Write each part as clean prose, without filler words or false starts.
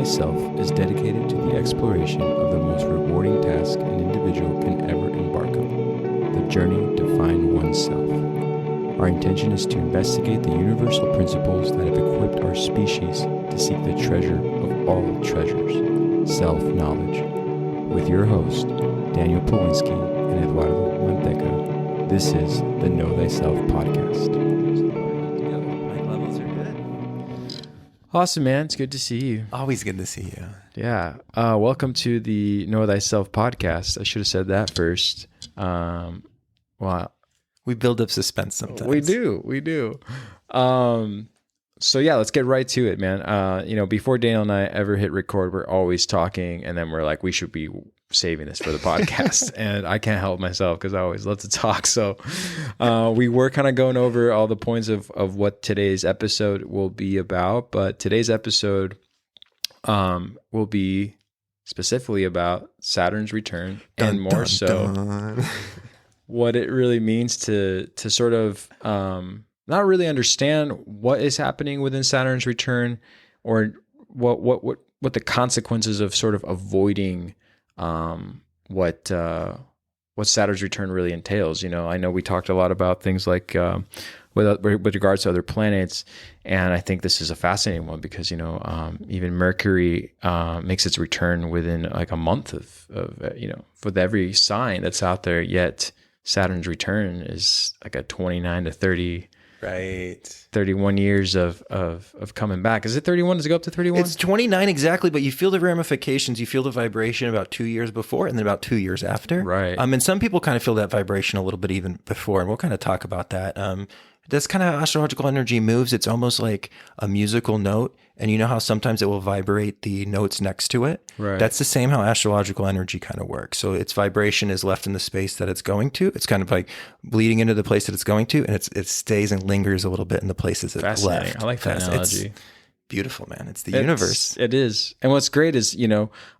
Thyself is dedicated to the exploration of the most rewarding task an individual can ever embark on, the journey to find oneself. Our intention is to investigate the universal principles that have equipped our species to seek the treasure of all treasures, self-knowledge. With your host, Daniel Polinsky and Eduardo Manteca, this is the Know Thyself podcast. Awesome, man. It's good to see you. Always good to see you. Yeah. Welcome to the Know Thyself podcast. I should have said that first. Well, we build up suspense sometimes. We do. So yeah, let's get right to it, man. Before Daniel and I ever hit record, we're always talking, and then we're like, we should be saving this for the podcast. And I can't help myself because I always love to talk. So we were kind of going over all the points of what today's episode will be about. But today's episode will be specifically about Saturn's return and more so what it really means to sort of not really understand what is happening within Saturn's return, or what the consequences of sort of avoiding what Saturn's return really entails. I know we talked a lot about things like with regards to other planets, and I think this is a fascinating one because even Mercury makes its return within like a month of with every sign that's out there. Yet Saturn's return is like a 29 to 30. Right. 31 years of coming back. Is it 31? Does it go up to 31? It's 29 exactly, but you feel the ramifications. You feel the vibration about 2 years before and then about 2 years after. Right. And some people kind of feel that vibration a little bit even before, and we'll kind of talk about that. That's kind of how astrological energy moves. It's almost like a musical note. And you know how sometimes it will vibrate the notes next to it? Right. That's the same how astrological energy kind of works. So its vibration is left in the space that it's going to. It's kind of like bleeding into the place that it's going to, and it stays and lingers a little bit in the places it left. I like that analogy. It's beautiful, man. It's the universe. It is. And what's great is,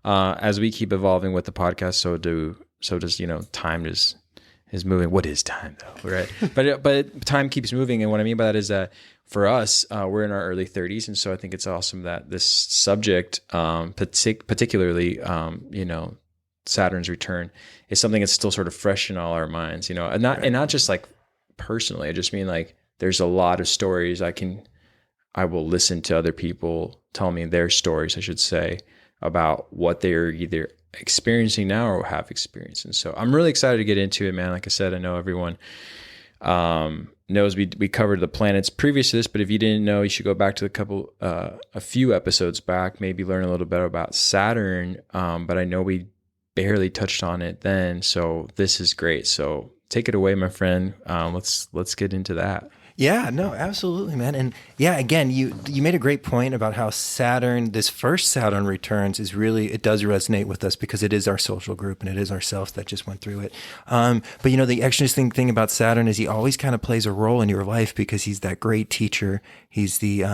as we keep evolving with the podcast, so does time is moving. What is time though, right? but time keeps moving, and what I mean by that is that for us, we're in our early 30s, and so I think it's awesome that this subject, particularly Saturn's return, is something that's still sort of fresh in all our minds, and not just like personally. I just mean like there's a lot of stories I will listen to other people tell me their stories, I should say, about what they're either experiencing now or have experienced. And so I'm really excited to get into it, man. Like I said, I know everyone knows we covered the planets previous to this, but if you didn't know, you should go back to a few episodes back, maybe learn a little bit about Saturn. But I know we barely touched on it then, so this is great. So take it away, my friend. Let's get into that. Yeah, no, absolutely, man. And yeah, again, you made a great point about how Saturn, this first Saturn returns, it does resonate with us because it is our social group and it is ourselves that just went through it. But the interesting thing about Saturn is he always kind of plays a role in your life because he's that great teacher. He's the,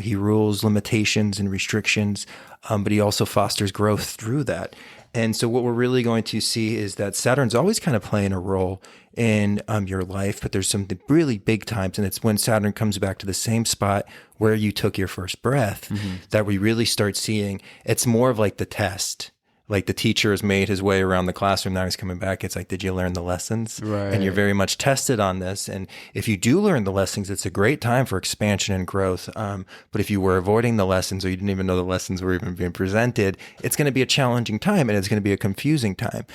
he rules limitations and restrictions, but he also fosters growth through that. And so what we're really going to see is that Saturn's always kind of playing a role in your life, but there's some really big times, and it's when Saturn comes back to the same spot where you took your first breath that we really start seeing. It's more of like the test. Like the teacher has made his way around the classroom, now he's coming back. It's like, did you learn the lessons? Right. And you're very much tested on this. And if you do learn the lessons, it's a great time for expansion and growth. But if you were avoiding the lessons, or you didn't even know the lessons were even being presented, it's going to be a challenging time, and it's going to be a confusing time.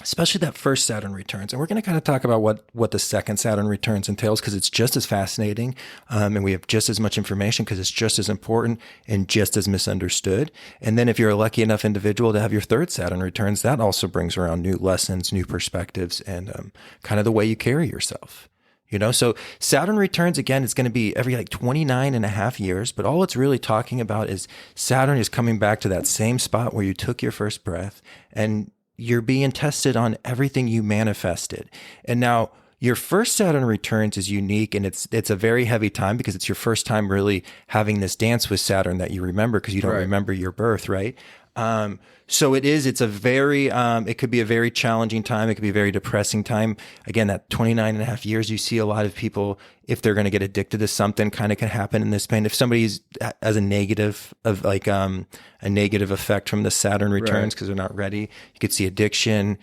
Especially that first Saturn returns. And we're going to kind of talk about what the second Saturn returns entails, because it's just as fascinating. And we have just as much information because it's just as important and just as misunderstood. And then if you're a lucky enough individual to have your third Saturn returns, that also brings around new lessons, new perspectives, and kind of the way you carry yourself. So Saturn returns, again, it's going to be every like 29 and a half years, but all it's really talking about is Saturn is coming back to that same spot where you took your first breath, and you're being tested on everything you manifested. And now your first Saturn returns is unique, and it's a very heavy time because it's your first time really having this dance with Saturn that you remember, because you don't remember your birth, right? So it's a very, it could be a very challenging time. It could be a very depressing time. Again, that 29 and a half years, you see a lot of people, if they're going to get addicted to something, kind of can happen in this span. If somebody's as a negative of like, a negative effect from the Saturn returns because they're not ready, you could see addiction.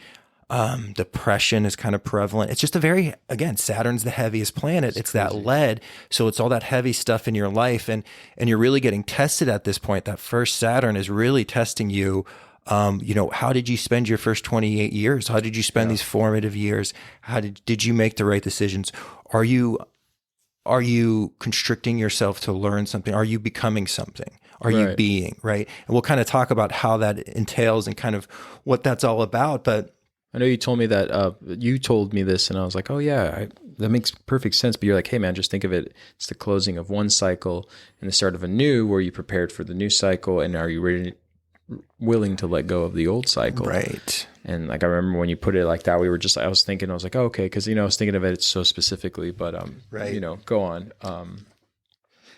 Depression is kind of prevalent. It's just again, Saturn's the heaviest planet. It's that lead. So it's all that heavy stuff in your life. And you're really getting tested at this point. That first Saturn is really testing you. How did you spend your first 28 years? How did you spend these formative years? How did you make the right decisions? Are you constricting yourself to learn something? Are you becoming something? Are you being, right? And we'll kind of talk about how that entails and kind of what that's all about. But I know you told me that, you told me this and I was like, oh yeah, that makes perfect sense. But you're like, hey man, just think of it. It's the closing of one cycle and the start of a new, where you prepared for the new cycle. And are you ready, willing to let go of the old cycle? Right. And like, I remember when you put it like that, I was thinking, I was like, oh, okay. Cause I was thinking of it so specifically, but, go on.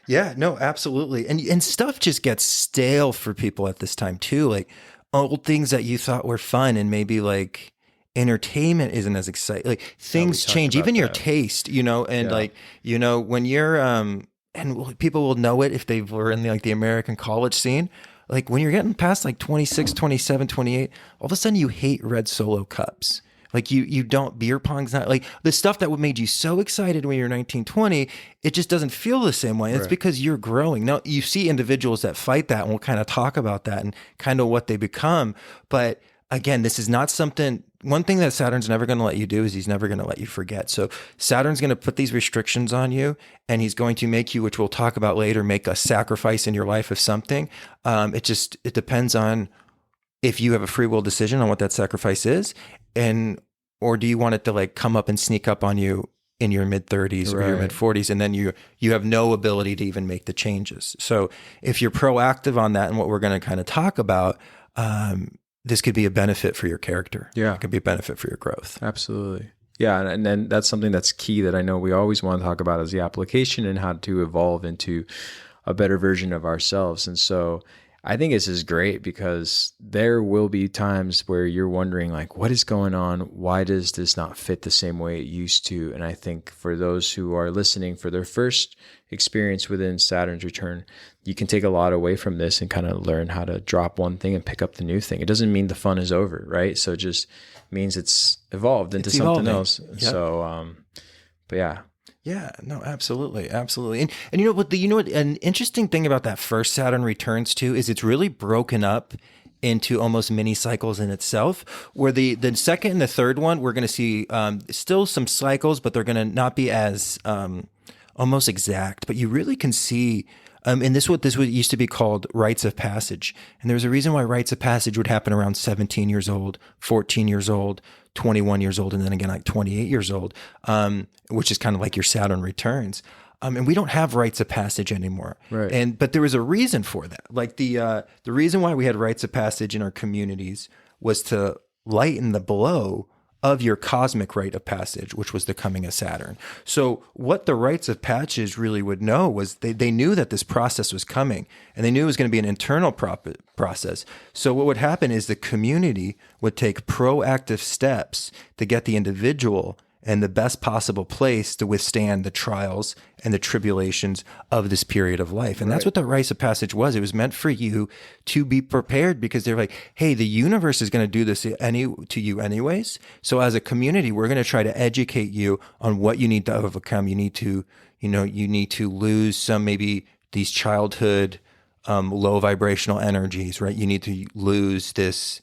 Yeah, no, absolutely. And stuff just gets stale for people at this time too. Like old things that you thought were fun and maybe like, entertainment isn't as exciting. Like things change, even your taste, when you're, and people will know it if they were in the American college scene. Like when you're getting past like 26, 27, 28, all of a sudden you hate red Solo cups. Like you don't, beer pong's not like the stuff that would made you so excited when you're 19, 20, it just doesn't feel the same way. It's because you're growing. Now you see individuals that fight that, and we'll kind of talk about that and kind of what they become. But again, this is not something. One thing that Saturn's never going to let you do is he's never going to let you forget. So Saturn's going to put these restrictions on you, and he's going to make you, which we'll talk about later, make a sacrifice in your life of something. It depends on if you have a free will decision on what that sacrifice is, or do you want it to like come up and sneak up on you in your mid 30s or your mid 40s, and then you have no ability to even make the changes. So if you're proactive on that and what we're going to kind of talk about, this could be a benefit for your character. Yeah. It could be a benefit for your growth. Absolutely. Yeah. And then that's something that's key that I know we always want to talk about is the application and how to evolve into a better version of ourselves. And so I think this is great because there will be times where you're wondering like, what is going on? Why does this not fit the same way it used to? And I think for those who are listening for their first experience within Saturn's return, you can take a lot away from this and kind of learn how to drop one thing and pick up the new thing. It doesn't mean the fun is over, right? So it just means it's evolved into something else. Yep. So, but yeah. Yeah, no, absolutely. Absolutely. And you know what, an interesting thing about that first Saturn returns too, is it's really broken up into almost mini cycles in itself, where the second and the third one, we're going to see still some cycles, but they're going to not be as almost exact, but you really can see, and this would used to be called rites of passage. And there's a reason why rites of passage would happen around 17 years old, 14 years old, 21 years old, and then again, like 28 years old, which is kind of like your Saturn returns. And we don't have rites of passage anymore. Right. But there was a reason for that. Like the reason why we had rites of passage in our communities was to lighten the blow of your cosmic rite of passage, which was the coming of Saturn. So what the rites of passage really would know was they knew that this process was coming, and they knew it was going to be an internal process. So what would happen is the community would take proactive steps to get the individual in the best possible place to withstand the trials and the tribulations of this period of life. And that's what the rites of passage was. It was meant for you to be prepared, because they're like, hey, the universe is going to do this to you anyways. So as a community, we're going to try to educate you on what you need to overcome. You need to lose some, maybe these childhood, low vibrational energies, right? You need to lose this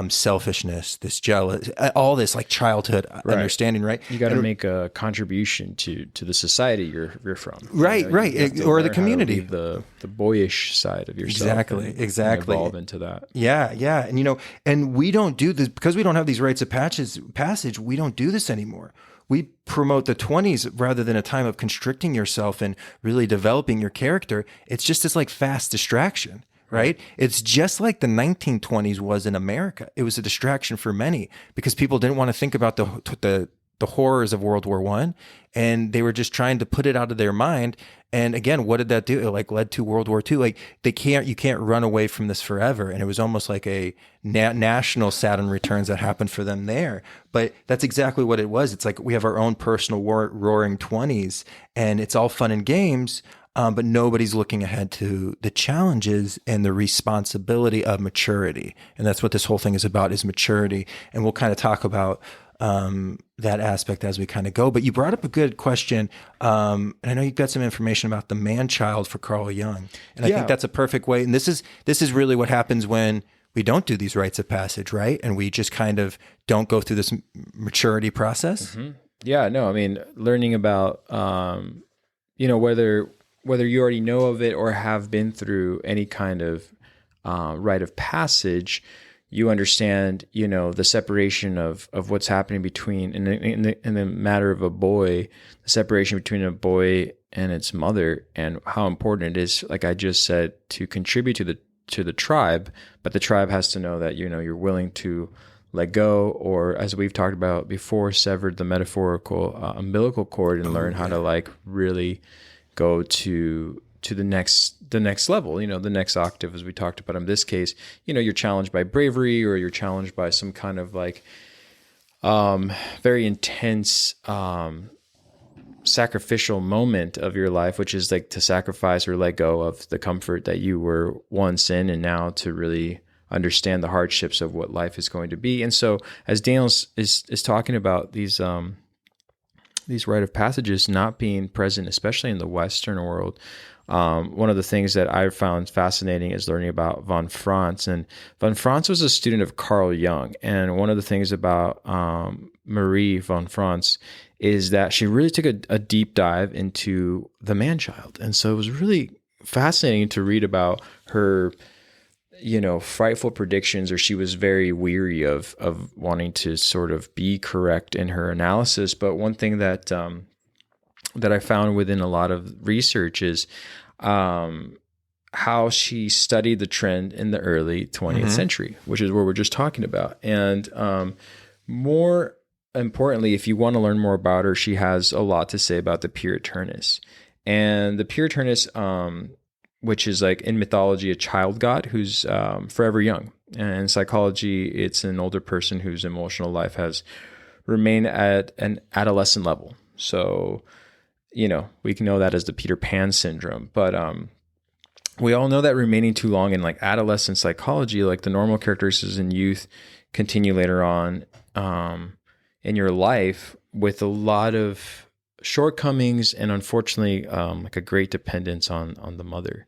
selfishness, this jealous, all this like childhood understanding, right? You got to make a contribution to the society you're from, right? Or the community, the boyish side of yourself. Exactly. Evolve into that. Yeah, and and we don't do this because we don't have these rites of passage. We don't do this anymore. We promote the 20s rather than a time of constricting yourself and really developing your character. It's just this like fast distraction. Right? It's just like the 1920s was in America. It was a distraction for many because people didn't want to think about the the horrors of World War I, and they were just trying to put it out of their mind. And again, what did that do? It like led to World War II. Like you can't run away from this forever. And it was almost like a national Saturn returns that happened for them there. But that's exactly what it was. It's like we have our own personal roaring 20s, and it's all fun and games. But nobody's looking ahead to the challenges and the responsibility of maturity. And that's what this whole thing is about, is maturity. And we'll kind of talk about that aspect as we kind of go. But you brought up a good question. And I know you've got some information about the man-child for Carl Jung. And I think that's a perfect way. And this is really what happens when we don't do these rites of passage, right? And we just kind of don't go through this maturity process. Mm-hmm. Yeah, no, I mean, learning about, whether you already know of it or have been through any kind of rite of passage, you understand, the separation of what's happening between, in the matter of a boy, the separation between a boy and its mother, and how important it is, like I just said, to contribute to the tribe, but the tribe has to know that, you're willing to let go, or as we've talked about before, severed the metaphorical umbilical cord and learn how to like really go to the next level, the next octave, as we talked about. In this case, you're challenged by bravery, or you're challenged by some kind of like very intense sacrificial moment of your life, which is like to sacrifice or let go of the comfort that you were once in, and now to really understand the hardships of what life is going to be. And so as Daniel is talking about these rite of passages not being present, especially in the Western world, one of the things that I found fascinating is learning about von Franz. And von Franz was a student of Carl Jung. And one of the things about Marie von Franz is that she really took a deep dive into the man-child. And so it was really fascinating to read about her, frightful predictions, or she was very weary of wanting to sort of be correct in her analysis. But one thing that I found within a lot of research is how she studied the trend in the early 20th century, which is what we're just talking about. And more importantly, if you want to learn more about her, she has a lot to say about the Puritanus. And the Puritanus, which is like in mythology, a child god who's forever young. And in psychology, it's an older person whose emotional life has remained at an adolescent level. So, we can know that as the Peter Pan syndrome. But we all know that remaining too long in like adolescent psychology, like the normal characteristics in youth, continue later on in your life with a lot of shortcomings and unfortunately like a great dependence on the mother.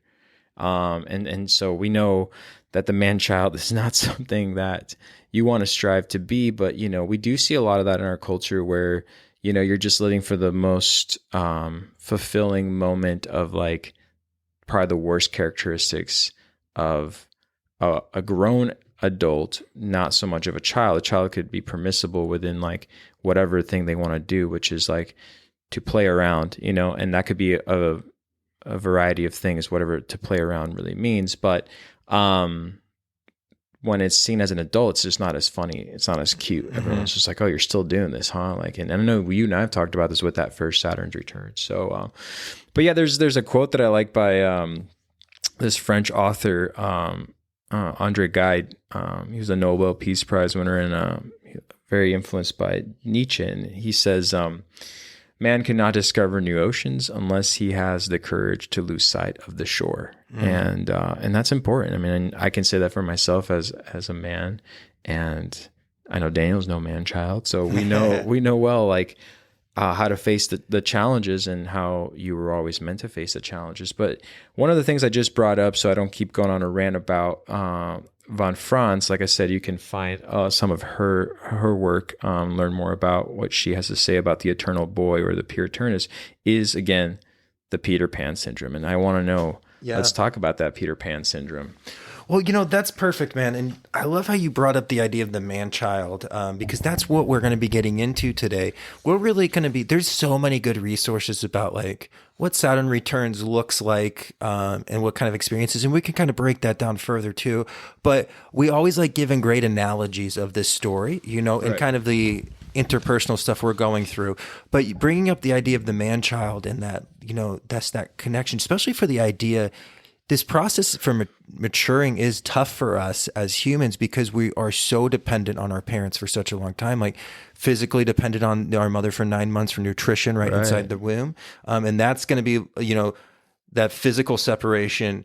And so we know that the man-child is not something that you want to strive to be, but we do see a lot of that in our culture where you're just living for the most fulfilling moment of like probably the worst characteristics of a grown adult, not so much of a child. A child could be permissible within like whatever thing they want to do, which is like to play around, and that could be a variety of things, whatever to play around really means. But when it's seen as an adult, it's just not as funny. It's not as cute. Everyone's just like, "Oh, you're still doing this, huh?" Like, and I know you and I have talked about this with that first Saturn's return. So, but yeah, there's a quote that I like by this French author, Andre Gide. He was a Nobel Peace Prize winner and very influenced by Nietzsche. And he says, "Man cannot discover new oceans unless he has the courage to lose sight of the shore." And that's important. I mean, I can say that for myself as a man, and I know Daniel's no man child, so we know well like how to face the challenges and how you were always meant to face the challenges. But one of the things I just brought up, so I don't keep going on a rant about von Franz, like I said, you can find some of her work, learn more about what she has to say about the eternal boy or the Puritanus, is again the Peter Pan syndrome. And I want to know, let's talk about that Peter Pan syndrome. Well, that's perfect, man. And I love how you brought up the idea of the man-child, because that's what we're going to be getting into today. We're really going to be, there's so many good resources about like what Saturn returns looks like, and what kind of experiences. And we can kind of break that down further too. But we always like giving great analogies of this story, and kind of the interpersonal stuff we're going through. But bringing up the idea of the man-child and that, that's that connection, especially for the idea, this process for maturing is tough for us as humans because we are so dependent on our parents for such a long time, like physically dependent on our mother for 9 months for nutrition right inside the womb. And that's going to be, that physical separation,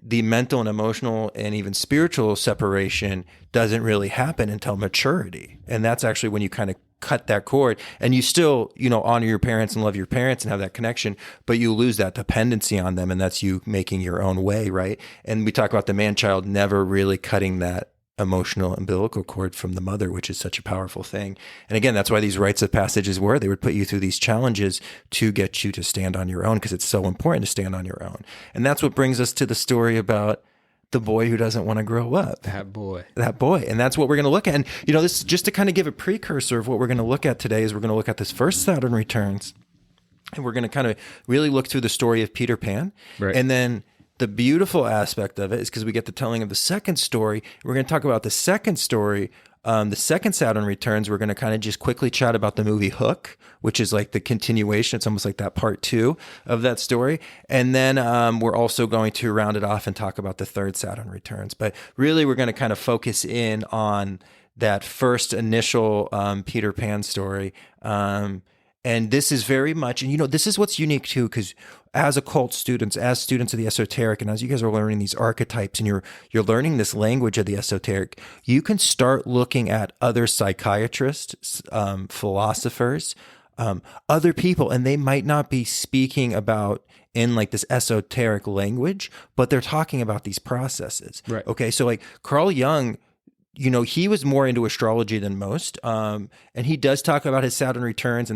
the mental and emotional and even spiritual separation doesn't really happen until maturity. And that's actually when you kind of cut that cord, and you still, honor your parents and love your parents and have that connection, but you lose that dependency on them. And that's you making your own way. Right. And we talk about the man-child never really cutting that emotional umbilical cord from the mother, which is such a powerful thing. And again, that's why these rites of passages were, they would put you through these challenges to get you to stand on your own, because it's so important to stand on your own. And that's what brings us to the story about the boy who doesn't want to grow up. That boy. And that's what we're going to look at. And, this just to kind of give a precursor of what we're going to look at today is we're going to look at this first Saturn returns, and we're going to kind of really look through the story of Peter Pan. Right. And then the beautiful aspect of it is because we get the telling of the second story. We're going to talk about the second story. The second Saturn returns, we're going to kind of just quickly chat about the movie Hook, which is like the continuation. It's almost like that part 2 of that story. And then we're also going to round it off and talk about the third Saturn returns. But really, we're going to kind of focus in on that first initial Peter Pan story. And this is very much, and this is what's unique too, because as occult students, as students of the esoteric, and as you guys are learning these archetypes and you're learning this language of the esoteric, you can start looking at other psychiatrists, philosophers, other people, and they might not be speaking about in like this esoteric language, but they're talking about these processes. Right. Okay. So like Carl Jung, he was more into astrology than most. And he does talk about his Saturn returns,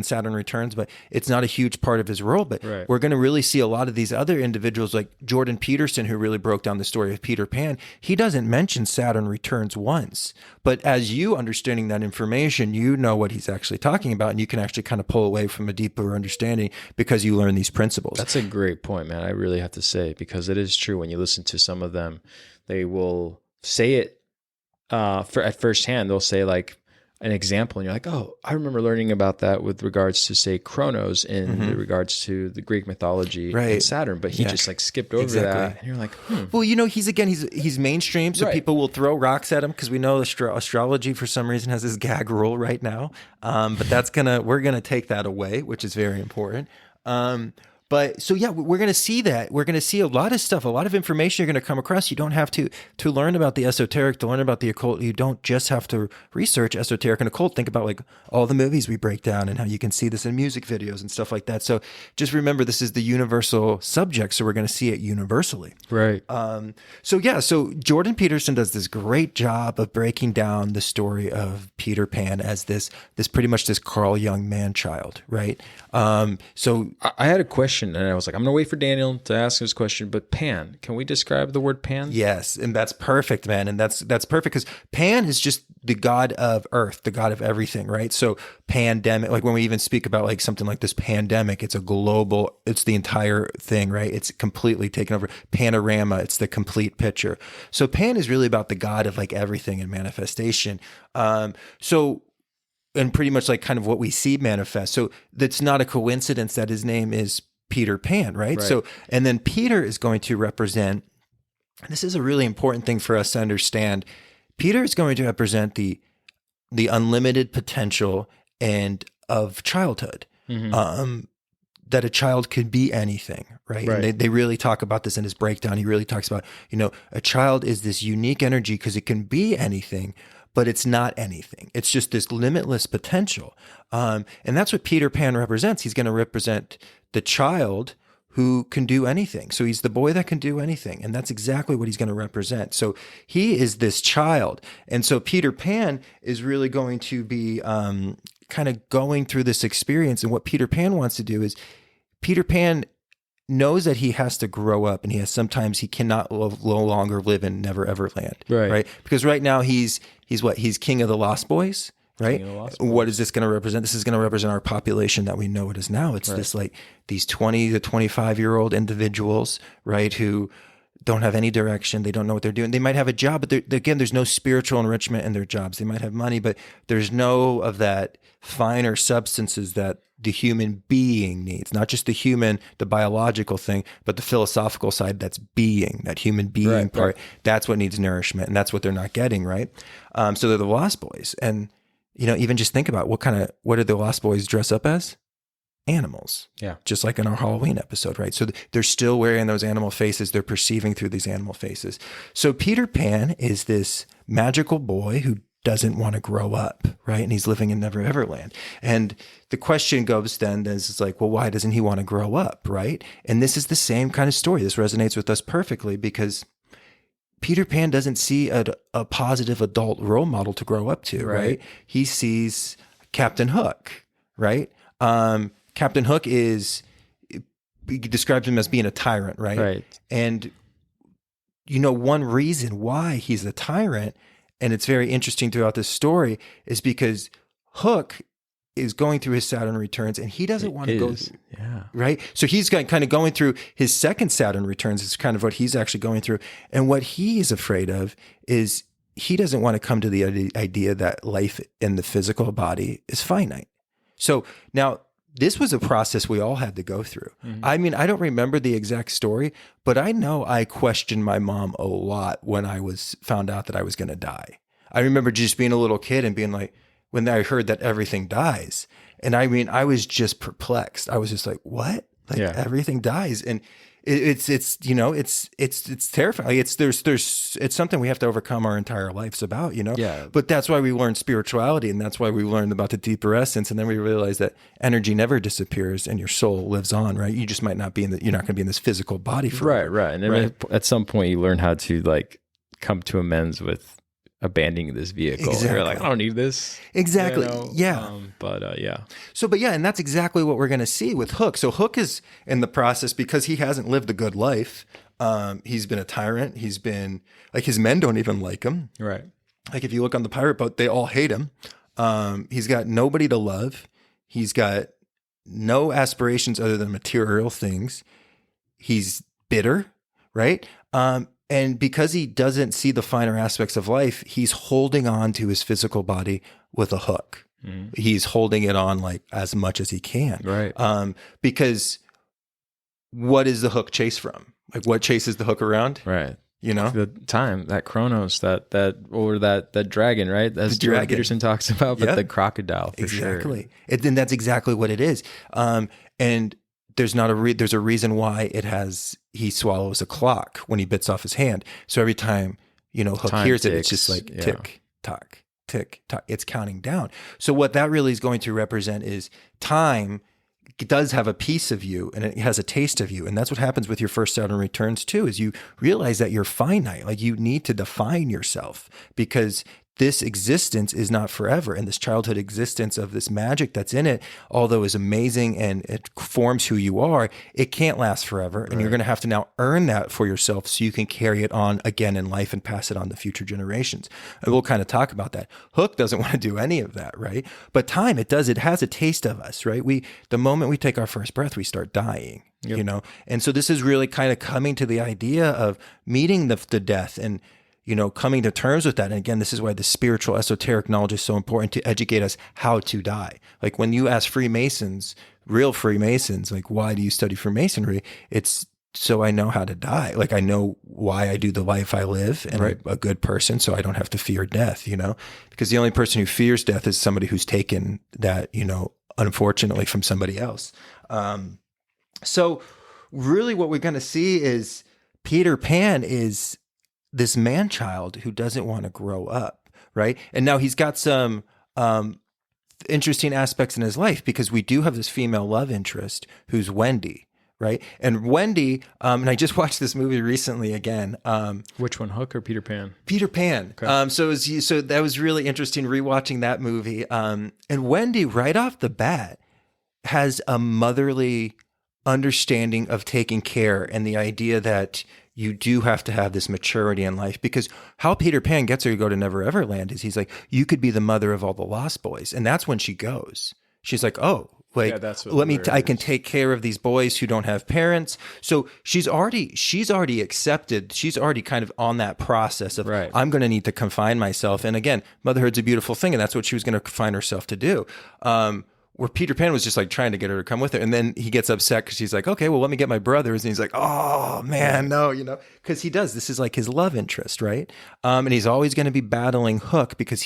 but it's not a huge part of his role. But we're going to really see a lot of these other individuals like Jordan Peterson, who really broke down the story of Peter Pan. He doesn't mention Saturn returns once, but as you understanding that information, you know what he's actually talking about, and you can actually kind of pull away from a deeper understanding because you learn these principles. That's a great point, man. I really have to say, because it is true when you listen to some of them, they will say it at first hand. They'll say like an example, and you're like, oh, I remember learning about that with regards to, say, Kronos in regards to the Greek mythology and Saturn, but he just like skipped over that, and you're like, Well, he's mainstream, so people will throw rocks at him because we know astrology for some reason has this gag rule right now, but we're gonna take that away, which is very important. But so yeah, we're going to see that. We're going to see a lot of stuff, a lot of information you're going to come across. You don't have to learn about the esoteric, to learn about the occult. You don't just have to research esoteric and occult. Think about like all the movies we break down and how you can see this in music videos and stuff like that. So just remember, this is the universal subject, so we're going to see it universally. Right. So Jordan Peterson does this great job of breaking down the story of Peter Pan as this pretty much this Carl Jung man-child, right? So I had a question, and I was like, I'm going to wait for Daniel to ask his question, but Pan, can we describe the word Pan? Yes, and that's perfect, man. And that's perfect because Pan is just the god of earth, the god of everything, right? So pandemic, like when we even speak about like something like this pandemic, it's it's the entire thing, right? It's completely taken over. Panorama, it's the complete picture. So Pan is really about the god of like everything in manifestation. And pretty much like kind of what we see manifest. So that's not a coincidence that his name is Peter Pan, right? So, and then Peter is going to represent, this is a really important thing for us to understand. Peter is going to represent the unlimited potential and of childhood. That a child could be anything, right? And they really talk about this in his breakdown. He really talks about, a child is this unique energy because it can be anything, but it's not anything. It's just this limitless potential. And that's what Peter Pan represents. He's going to represent the child who can do anything. So he's the boy that can do anything. And that's exactly what he's going to represent. So he is this child. And so Peter Pan is really going to be kind of going through this experience. And what Peter Pan wants to do is Peter Pan knows that he has to grow up, and sometimes he cannot no longer live in Never Ever Land, right? Because right now he's king of the Lost Boys, right? What is this going to represent? This is going to represent our population that we know it is now. It's this like these 20 to 25-year-old individuals, right? Who don't have any direction. They don't know what they're doing. They might have a job, but again, there's no spiritual enrichment in their jobs. They might have money, but there's no of that finer substances that the human being needs, not just the biological thing, but the philosophical side, that's being, that human being part. Right. That's what needs nourishment, and that's what they're not getting, right? So they're the Lost Boys. And, even just think about what do the Lost Boys dress up as? Animals. Yeah. Just like in our Halloween episode, right? So they're still wearing those animal faces. They're perceiving through these animal faces. So Peter Pan is this magical boy who doesn't want to grow up, right? And he's living in Never Ever Land. And the question goes then is it's like, well, why doesn't he want to grow up, right? And this is the same kind of story. This resonates with us perfectly because Peter Pan doesn't see a positive adult role model to grow up to, right? He sees Captain Hook, right? Captain Hook he describes him as being a tyrant, right? Right. And, one reason why he's a tyrant, and it's very interesting throughout this story, is because Hook is going through his Saturn returns and he doesn't want to go through, right? So he's kind of going through his second Saturn returns is kind of what he's actually going through. And what he is afraid of is he doesn't want to come to the idea that life in the physical body is finite. So now this was a process we all had to go through. Mm-hmm. I mean, I don't remember the exact story, but I know I questioned my mom a lot when I found out that I was going to die. I remember just being a little kid and being like, when I heard that everything dies. And I mean, I was just perplexed. I was just like, what? Like everything dies. And it's terrifying. It's something we have to overcome our entire lives about, Yeah. But that's why we learn spirituality, and that's why we learned about the deeper essence. And then we realize that energy never disappears and your soul lives on, right? You just might not you're not going to be in this physical body forever. Right. And then at some point you learn how to like come to amends with abandoning this vehicle. Exactly. You're like, I don't need this. Exactly. Yeah. And that's exactly what we're going to see with Hook. So Hook is in the process because he hasn't lived a good life. He's been a tyrant. He's been like, his men don't even like him. Right. Like if you look on the pirate boat, they all hate him. He's got nobody to love. He's got no aspirations other than material things. He's bitter, right? And because he doesn't see the finer aspects of life, he's holding on to his physical body with a hook. Mm-hmm. He's holding it on like as much as he can. Right. Because what is the hook chase from? Like what chases the hook around? Right. The time, that Chronos, that dragon, right? That's the dragon Peterson talks about, but the crocodile for exactly. sure. And that's exactly what it is. And there's a reason why he swallows a clock when he bits off his hand. So every time, Hook hears it, it's just like tick, tock, tick, tock. It's counting down. So what that really is going to represent is time does have a piece of you and it has a taste of you. And that's what happens with your first Saturn returns too, is you realize that you're finite. Like you need to define yourself because this existence is not forever. And this childhood existence of this magic that's in it, although is amazing and it forms who you are, it can't last forever. And you're going to have to now earn that for yourself so you can carry it on again in life and pass it on to future generations. And we'll kind of talk about that. Hook doesn't want to do any of that, right? But time, it does. It has a taste of us, right? The moment we take our first breath, we start dying. Yep. And so this is really kind of coming to the idea of meeting the death and coming to terms with that. And again, this is why the spiritual esoteric knowledge is so important to educate us how to die. Like when you ask Freemasons, real Freemasons, like, why do you study Freemasonry? It's so I know how to die. Like I know why I do the life I live and I'm a good person. So I don't have to fear death, because the only person who fears death is somebody who's taken that, unfortunately from somebody else. So really what we're going to see is Peter Pan is this man-child who doesn't want to grow up, right? And now he's got some interesting aspects in his life because we do have this female love interest who's Wendy, right? And Wendy, and I just watched this movie recently again. Which one, Hook or Peter Pan? Peter Pan. Okay. So that was really interesting rewatching that movie. And Wendy, right off the bat, has a motherly understanding of taking care and the idea that you do have to have this maturity in life, because how Peter Pan gets her to go to Never Ever Land is he's like, you could be the mother of all the Lost Boys. And that's when she goes. She's like, oh, Like, Yeah, that's what I can take care of these boys who don't have parents. So she's already accepted. She's already kind of on that process of, Right. I'm going to need to confine myself. And again, motherhood's a beautiful thing. And that's what she was going to confine herself to do. Where Peter Pan was just like trying to get her to come with her. And then he gets upset because she's like, okay, well, let me get my brothers. And he's like, oh man, no, because he does. This is like his love interest, right? And he's always going to be battling Hook because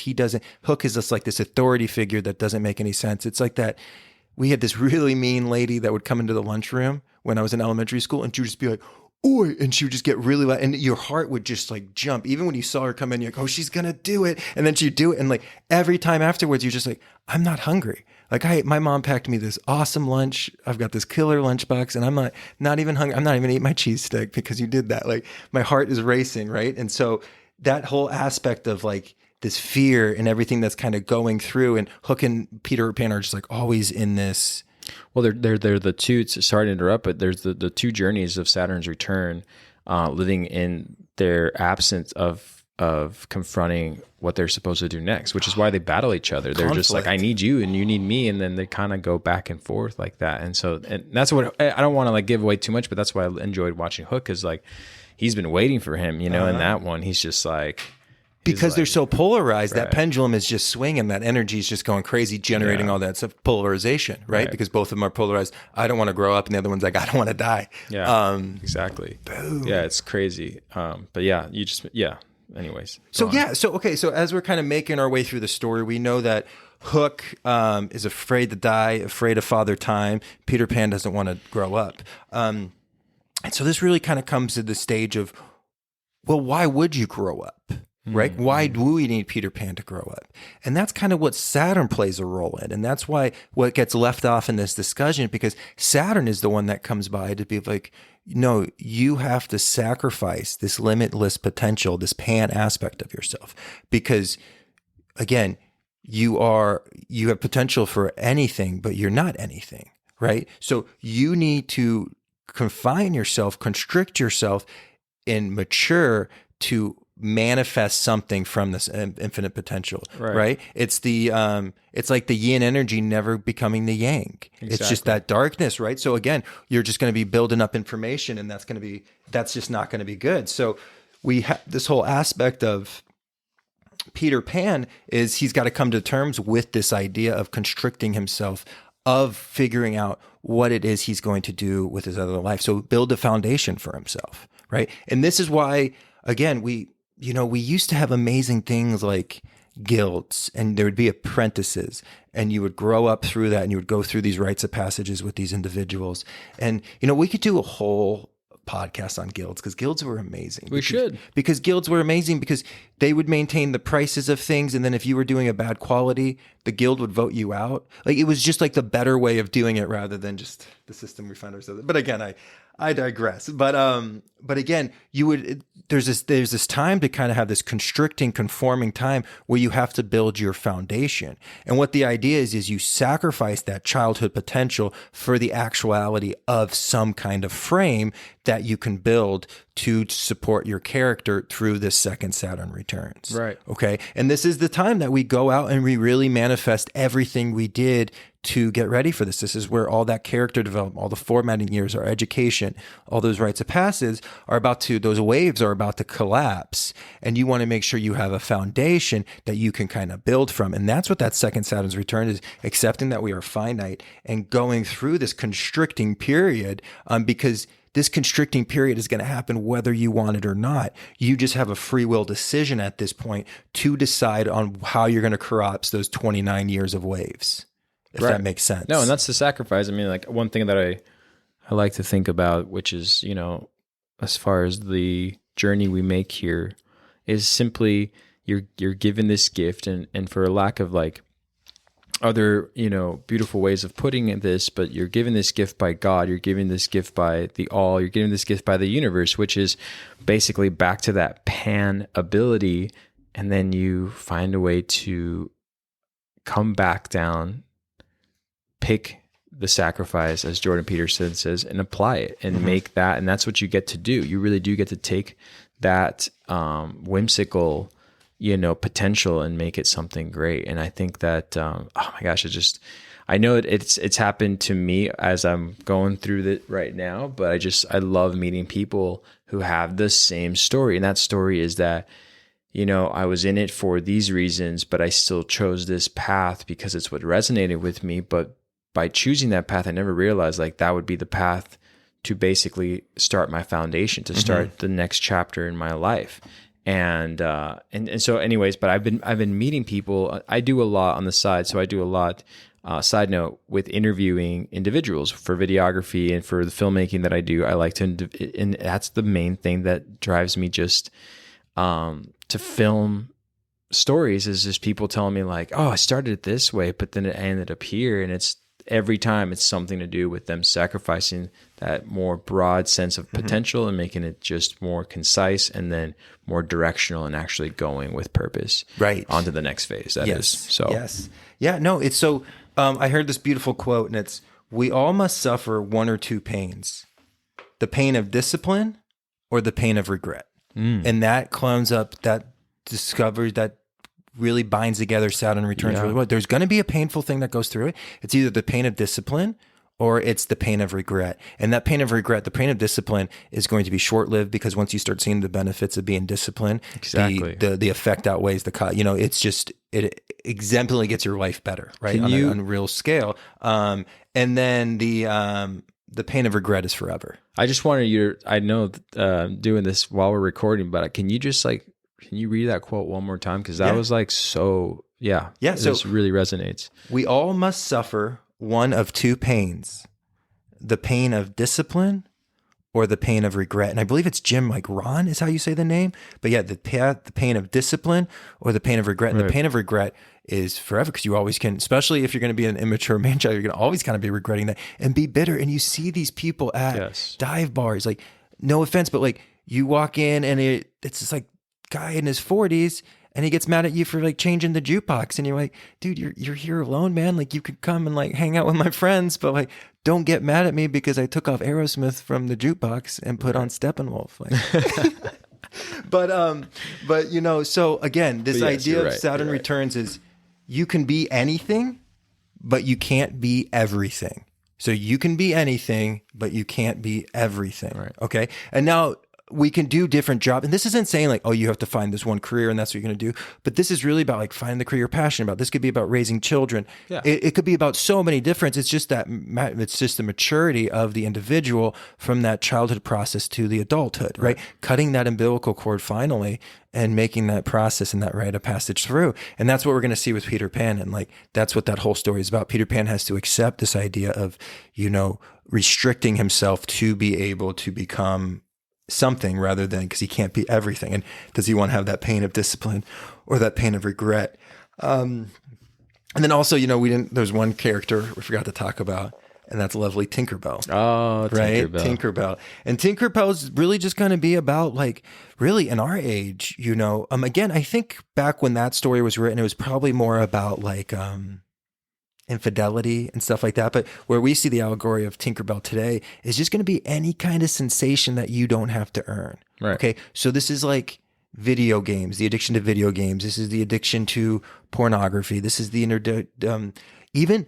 Hook is just like this authority figure that doesn't make any sense. It's like that. We had this really mean lady that would come into the lunchroom when I was in elementary school, and she would just be like, oi, and she would just get really loud, and your heart would just like jump. Even when you saw her come in, you're like, oh, she's going to do it. And then she'd do it. And like every time afterwards, you're just like, I'm not hungry. Like my mom packed me this awesome lunch. I've got this killer lunchbox, and I'm not even hungry. I'm not even eating my cheese stick because you did that. Like my heart is racing, right? And so that whole aspect of like this fear and everything that's kind of going through, and Hook and Peter Pan are just like always in this. Well, they're the two. Sorry to interrupt, but there's the two journeys of Saturn's return, living in their absence of confronting what they're supposed to do next, which is why they battle each other. They're just like, I need you and you need me. And then they kind of go back and forth like that. And so, and that's what, I don't want to like give away too much, but that's why I enjoyed watching Hook, because like he's been waiting for him, in that one, he's just like, because they're so polarized, right. That pendulum is just swinging. That energy is just going crazy, generating all that stuff. Polarization, right? Because both of them are polarized. I don't want to grow up, and the other one's like, I don't want to die. Yeah, exactly. Boom. Yeah, it's crazy. But yeah, anyways. So as we're kind of making our way through the story, we know that Hook is afraid to die, afraid of Father Time. Peter Pan doesn't want to grow up. And so this really kind of comes to the stage of, well, why would you grow up? Right? Why do we need Peter Pan to grow up? And that's kind of what Saturn plays a role in. And that's why what gets left off in this discussion, because Saturn is the one that comes by to be like, no, you have to sacrifice this limitless potential, this Pan aspect of yourself. Because again, you have potential for anything, but you're not anything, right? So you need to confine yourself, constrict yourself, and mature to manifest something from this infinite potential, right? It's it's like the yin energy never becoming the yang. Exactly. It's just that darkness, right? So again, you're just going to be building up information, and that's just not going to be good. So we have this whole aspect of Peter Pan is he's got to come to terms with this idea of constricting himself, of figuring out what it is he's going to do with his other life. So build a foundation for himself, right? And this is why, again, we used to have amazing things like guilds, and there would be apprentices, and you would grow up through that, and you would go through these rites of passages with these individuals. And, we could do a whole podcast on guilds, because guilds were amazing. Because guilds were amazing because they would maintain the prices of things, and then if you were doing a bad quality, the guild would vote you out. Like it was just like the better way of doing it rather than just the system we find ourselves in. But again, I digress. But again, there's this time to kind of have this constricting, conforming time where you have to build your foundation. And what the idea is you sacrifice that childhood potential for the actuality of some kind of frame that you can build to support your character through this second Saturn returns. Right. Okay. And this is the time that we go out and we really manifest everything we did to get ready for this. This is where all that character development, all the formatting years, our education, all those rites of passage those waves are about to collapse. And you want to make sure you have a foundation that you can kind of build from. And that's what that second Saturn's return is, accepting that we are finite and going through this constricting period, because this constricting period is going to happen whether you want it or not. You just have a free will decision at this point to decide on how you're going to collapse those 29 years of waves, if that makes sense. No, and that's the sacrifice. I mean, like one thing that I like to think about, which is, as far as the journey we make here, is simply you're given this gift, and for lack of like other, beautiful ways of putting this, but you're given this gift by God, you're given this gift by the all, you're given this gift by the universe, which is basically back to that Pan ability. And then you find a way to come back down, pick the sacrifice, as Jordan Peterson says, and apply it and make that. And that's what you get to do. You really do get to take that whimsical, potential and make it something great. And I think that, oh my gosh, I know it's happened to me as I'm going through it right now, but I love meeting people who have the same story. And that story is that, I was in it for these reasons, but I still chose this path because it's what resonated with me. But by choosing that path, I never realized like that would be the path to basically start my foundation, to start the next chapter in my life. And so anyways, but I've been meeting people. I do a lot on the side. So I do a lot, side note, with interviewing individuals for videography and for the filmmaking that I do. I like to, and that's the main thing that drives me just, to film stories, is just people telling me like, oh, I started it this way, but then it ended up here. And it's every time it's something to do with them sacrificing that more broad sense of potential and making it just more concise and then more directional and actually going with purpose onto the next phase. That is. So, yes. Yeah, no, it's so, I heard this beautiful quote, and it's, we all must suffer one or two pains, the pain of discipline or the pain of regret. And that climbs up, that discovers, that really binds together Saturn returns really well. There's going to be a painful thing that goes through it. It's either the pain of discipline or it's the pain of regret. And that pain of regret, the pain of discipline, is going to be short-lived, because once you start seeing the benefits of being disciplined, the effect outweighs the cost. It's just, it exemplarily gets your life better, right? On a real scale. And then the pain of regret is forever. I just wanted you to, I know doing this while we're recording, but can you read that quote one more time? Because that was like so, so this really resonates. We all must suffer one of two pains, the pain of discipline or the pain of regret. And I believe it's Jim, like Ron is how you say the name. But yeah, the pain of discipline or the pain of regret. And the pain of regret is forever, because you always can, especially if you're going to be an immature man child, you're going to always kind of be regretting that and be bitter. And you see these people at dive bars, like, no offense, but like you walk in and it's just like guy in his 40s and he gets mad at you for like changing the jukebox, and you're like, dude, you're here alone, man. Like, you could come and like hang out with my friends, but like, don't get mad at me because I took off Aerosmith from the jukebox and put on Steppenwolf. Like, but so again, this idea of Saturn returns is, you can be anything, but you can't be everything. So you can be anything, but you can't be everything. Right. Okay. And now we can do different jobs. And this isn't saying like, oh, you have to find this one career and that's what you're going to do. But this is really about like finding the career you're passionate about. This could be about raising children. Yeah. It could be about so many different. It's just the maturity of the individual from that childhood process to the adulthood, right? Cutting that umbilical cord finally and making that process and that rite of passage through. And that's what we're going to see with Peter Pan. And like, that's what that whole story is about. Peter Pan has to accept this idea of, restricting himself to be able to become something rather than, because he can't be everything. And does he want to have that pain of discipline or that pain of regret? And then also, there's one character we forgot to talk about, and that's lovely Tinkerbell. Oh, right? Tinkerbell. And Tinkerbell's really just going to be about like, really in our age, again, I think back when that story was written, it was probably more about like, infidelity and stuff like that. But where we see the allegory of Tinkerbell today is just going to be any kind of sensation that you don't have to earn. Right. Okay. So this is like video games, the addiction to video games. This is the addiction to pornography. This is the even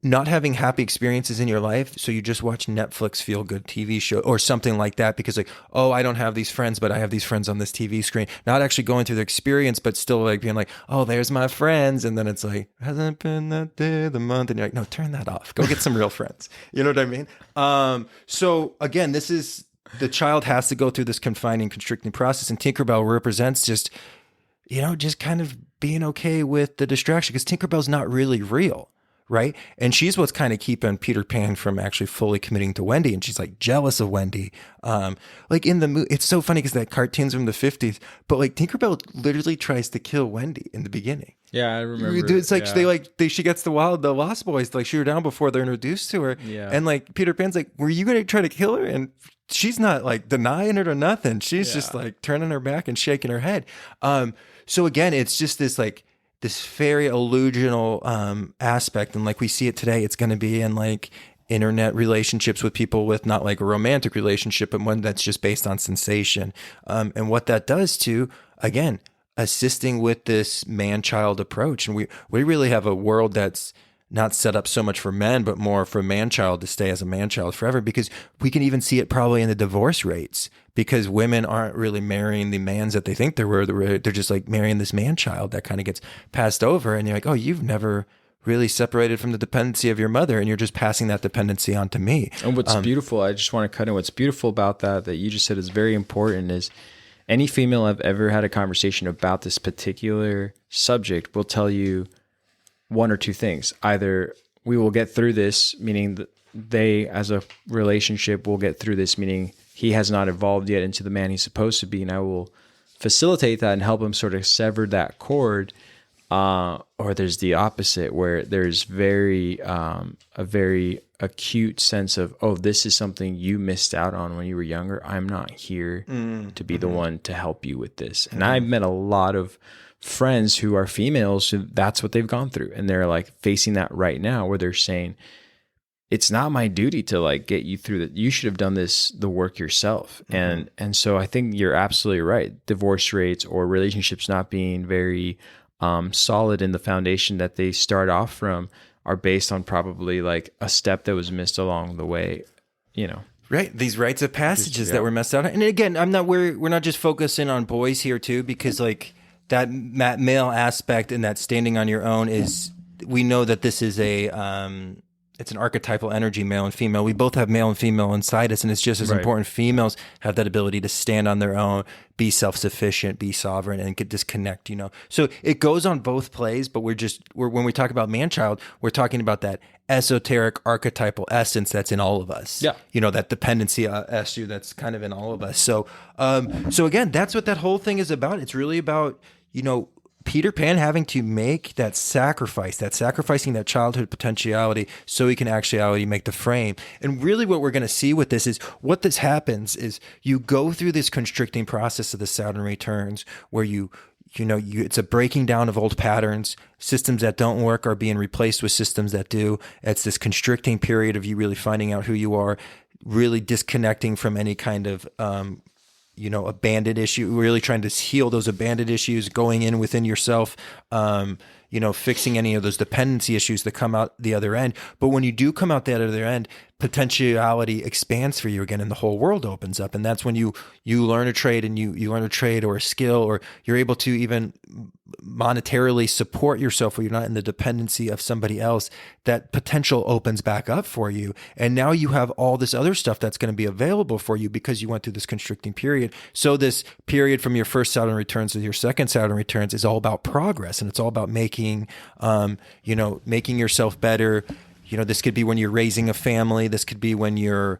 not having happy experiences in your life. So you just watch Netflix feel good TV show or something like that, because like, oh, I don't have these friends, but I have these friends on this TV screen. Not actually going through the experience, but still like being like, oh, there's my friends. And then it's like, hasn't been that day of the month. And you're like, no, turn that off. Go get some real friends. You know what I mean? So again, this is, the child has to go through this confining, constricting process. And Tinkerbell represents just, just kind of being okay with the distraction, because Tinkerbell's not really real. Right. And she's what's kind of keeping Peter Pan from actually fully committing to Wendy. And she's like jealous of Wendy. Like in the movie, it's so funny because that cartoon's from the 50s, but like Tinkerbell literally tries to kill Wendy in the beginning. Yeah, I remember. It's like she gets the Lost Boys to like shoot her down before they're introduced to her. Yeah. And like Peter Pan's like, were you going to try to kill her? And she's not like denying it or nothing. She's just like turning her back and shaking her head. So again, it's just this like, this very illusional aspect. And like we see it today, it's going to be in like internet relationships with people with not like a romantic relationship, but one that's just based on sensation. And what that does to, again, assisting with this man-child approach. And we really have a world that's not set up so much for men, but more for man-child to stay as a man-child forever, because we can even see it probably in the divorce rates, because women aren't really marrying the mans that they think they were. They're just like marrying this man-child that kind of gets passed over. And you're like, oh, you've never really separated from the dependency of your mother, and you're just passing that dependency on to me. And what's beautiful, I just want to cut in, what's beautiful about that you just said is very important, is any female I've ever had a conversation about this particular subject will tell you one or two things. Either we will get through this, meaning that they as a relationship will get through this, meaning he has not evolved yet into the man he's supposed to be, and I will facilitate that and help him sort of sever that cord. Or there's the opposite, where there's a very acute sense of, oh, this is something you missed out on when you were younger. I'm not here to be the one to help you with this. And I've met a lot of friends who are females who that's what they've gone through. And they're like facing that right now, where they're saying, it's not my duty to like get you through that. You should have done the work yourself. And so I think you're absolutely right. Divorce rates or relationships not being very solid in the foundation that they start off from are based on probably like a step that was missed along the way, Right. These rites of passages that were messed out. And again, we're not just focusing on boys here too, because like that male aspect and that standing on your own we know that this is it's an archetypal energy, male and female. We both have male and female inside us, and it's just as important. Females have that ability to stand on their own, be self-sufficient, be sovereign, and disconnect, So it goes on both plays, but when we talk about man-child, we're talking about that esoteric archetypal essence that's in all of us. Yeah. That dependency issue that's kind of in all of us. So again, that's what that whole thing is about. It's really about, Peter Pan having to make that sacrificing that childhood potentiality so he can actually make the frame. And really what we're going to see with this is what this happens is you go through this constricting process of the Saturn returns where it's a breaking down of old patterns. Systems that don't work are being replaced with systems that do. It's this constricting period of you really finding out who you are, really disconnecting from any kind of abandoned issue, really trying to heal those abandoned issues, going in within yourself, fixing any of those dependency issues that come out the other end. But when you do come out the other end, potentiality expands for you again, and the whole world opens up. And that's when you learn a trade, and you learn a trade or a skill, or you're able to even monetarily support yourself where you're not in the dependency of somebody else. That potential opens back up for you. And now you have all this other stuff that's going to be available for you because you went through this constricting period. So this period from your first Saturn returns to your second Saturn returns is all about progress, and it's all about making yourself better. This could be when you're raising a family. This could be when you're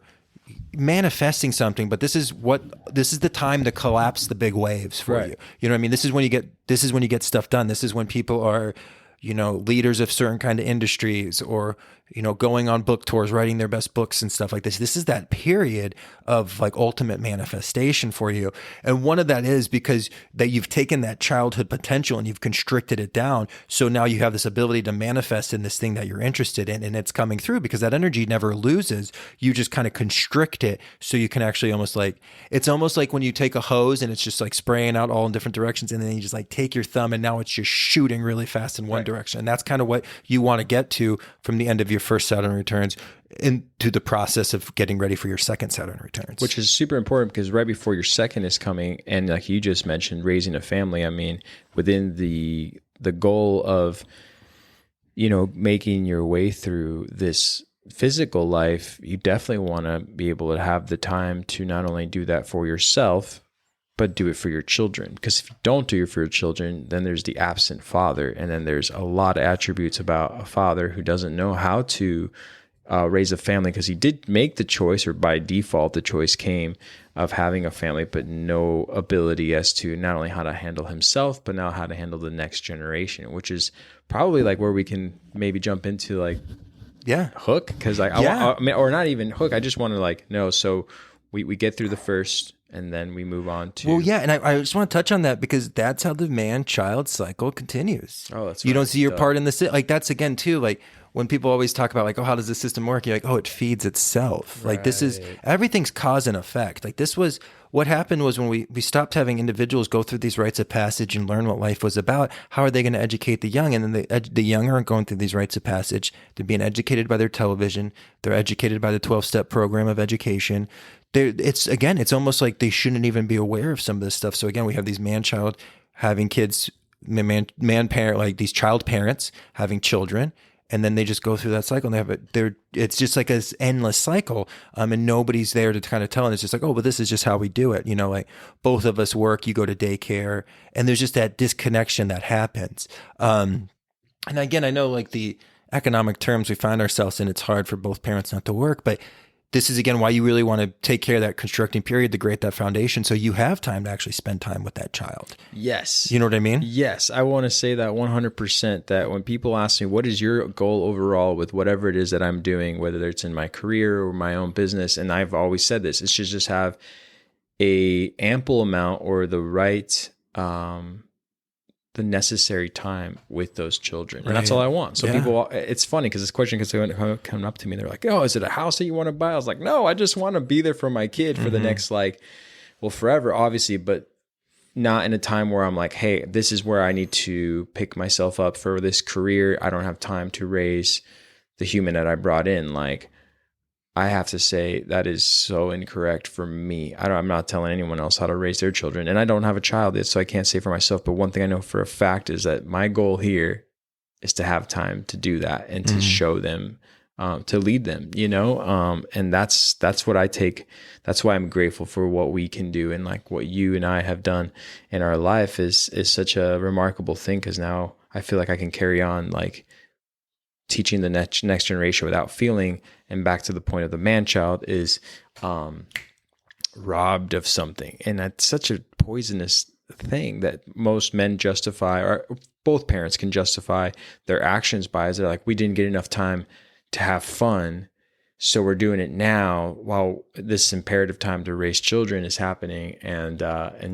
manifesting something, but this is the time to collapse the big waves for you. You know what I mean? This is when you get stuff done. This is when people are, leaders of certain kind of industries, or, going on book tours, writing their best books and stuff like this. This is that period of like ultimate manifestation for you. And one of that is because that you've taken that childhood potential and you've constricted it down. So now you have this ability to manifest in this thing that you're interested in, and it's coming through because that energy never loses. You just kind of constrict it. So you can actually it's almost like when you take a hose and it's just like spraying out all in different directions, and then you just like take your thumb and now it's just shooting really fast in one direction. And that's kind of what you want to get to from the end of your first Saturn returns into the process of getting ready for your second Saturn returns. Which is super important, because right before your second is coming, and like you just mentioned, raising a family, I mean, within the goal of, making your way through this physical life, you definitely want to be able to have the time to not only do that for yourself, but do it for your children. Because if you don't do it for your children, then there's the absent father. And then there's a lot of attributes about a father who doesn't know how to raise a family, because he did make the choice, or by default, the choice came of having a family, but no ability as to not only how to handle himself, but now how to handle the next generation, which is probably like where we can maybe jump into like, Hook. Because or not even Hook. I just want to know. So we get through the first, and then we move on to... Well, yeah, and I just want to touch on that, because that's how the man-child cycle continues. Oh, that's You don't see your part in the... that's, again, too, when people always talk about, how does the system work? You're like, it feeds itself. This is... Everything's cause and effect. This was what happened was when we stopped having individuals go through these rites of passage and learn what life was about, how are they going to educate the young? And then the young aren't going through these rites of passage. They're being educated by their television. They're educated by the 12-step program of education. It's almost like they shouldn't even be aware of some of this stuff. So again, we have these man-child having kids, man-parent, like these child parents having children. And then they just go through that cycle and it's just like this endless cycle. And nobody's there to kind of tell. And it's just like, oh, but this is just how we do it. You know, like both of us work, you go to daycare, and there's just that disconnection that happens. And again, I know like the economic terms we find ourselves in, it's hard for both parents not to work, but this is again why you really want to take care of that constructing period to create that foundation so you have time to actually spend time with that child. Yes. You know what I mean? Yes. I want to say that 100%, that when people ask me, what is your goal overall with whatever it is that I'm doing, whether it's in my career or my own business, and I've always said this, it should just have a ample amount or the right, the necessary time with those children. And that's all I want. So people, it's funny because this question keeps coming up to me. They're like, oh, is it a house that you want to buy? I was like, no, I just want to be there for my kid for the next, forever, obviously, but not in a time where I'm like, hey, this is where I need to pick myself up for this career. I don't have time to raise the human that I brought in. Like, I have to say that is so incorrect for me. I'm not telling anyone else how to raise their children, and I don't have a child yet, so I can't say for myself. But one thing I know for a fact is that my goal here is to have time to do that and to show them, to lead them, you know? And that's what I take. That's why I'm grateful for what we can do. And like what you and I have done in our life is such a remarkable thing. 'Cause now I feel like I can carry on, like teaching the next generation without feeling. And back to the point of the man-child is, robbed of something. And that's such a poisonous thing that most men justify, or both parents can justify their actions by, is they're like, we didn't get enough time to have fun, so we're doing it now while this imperative time to raise children is happening. And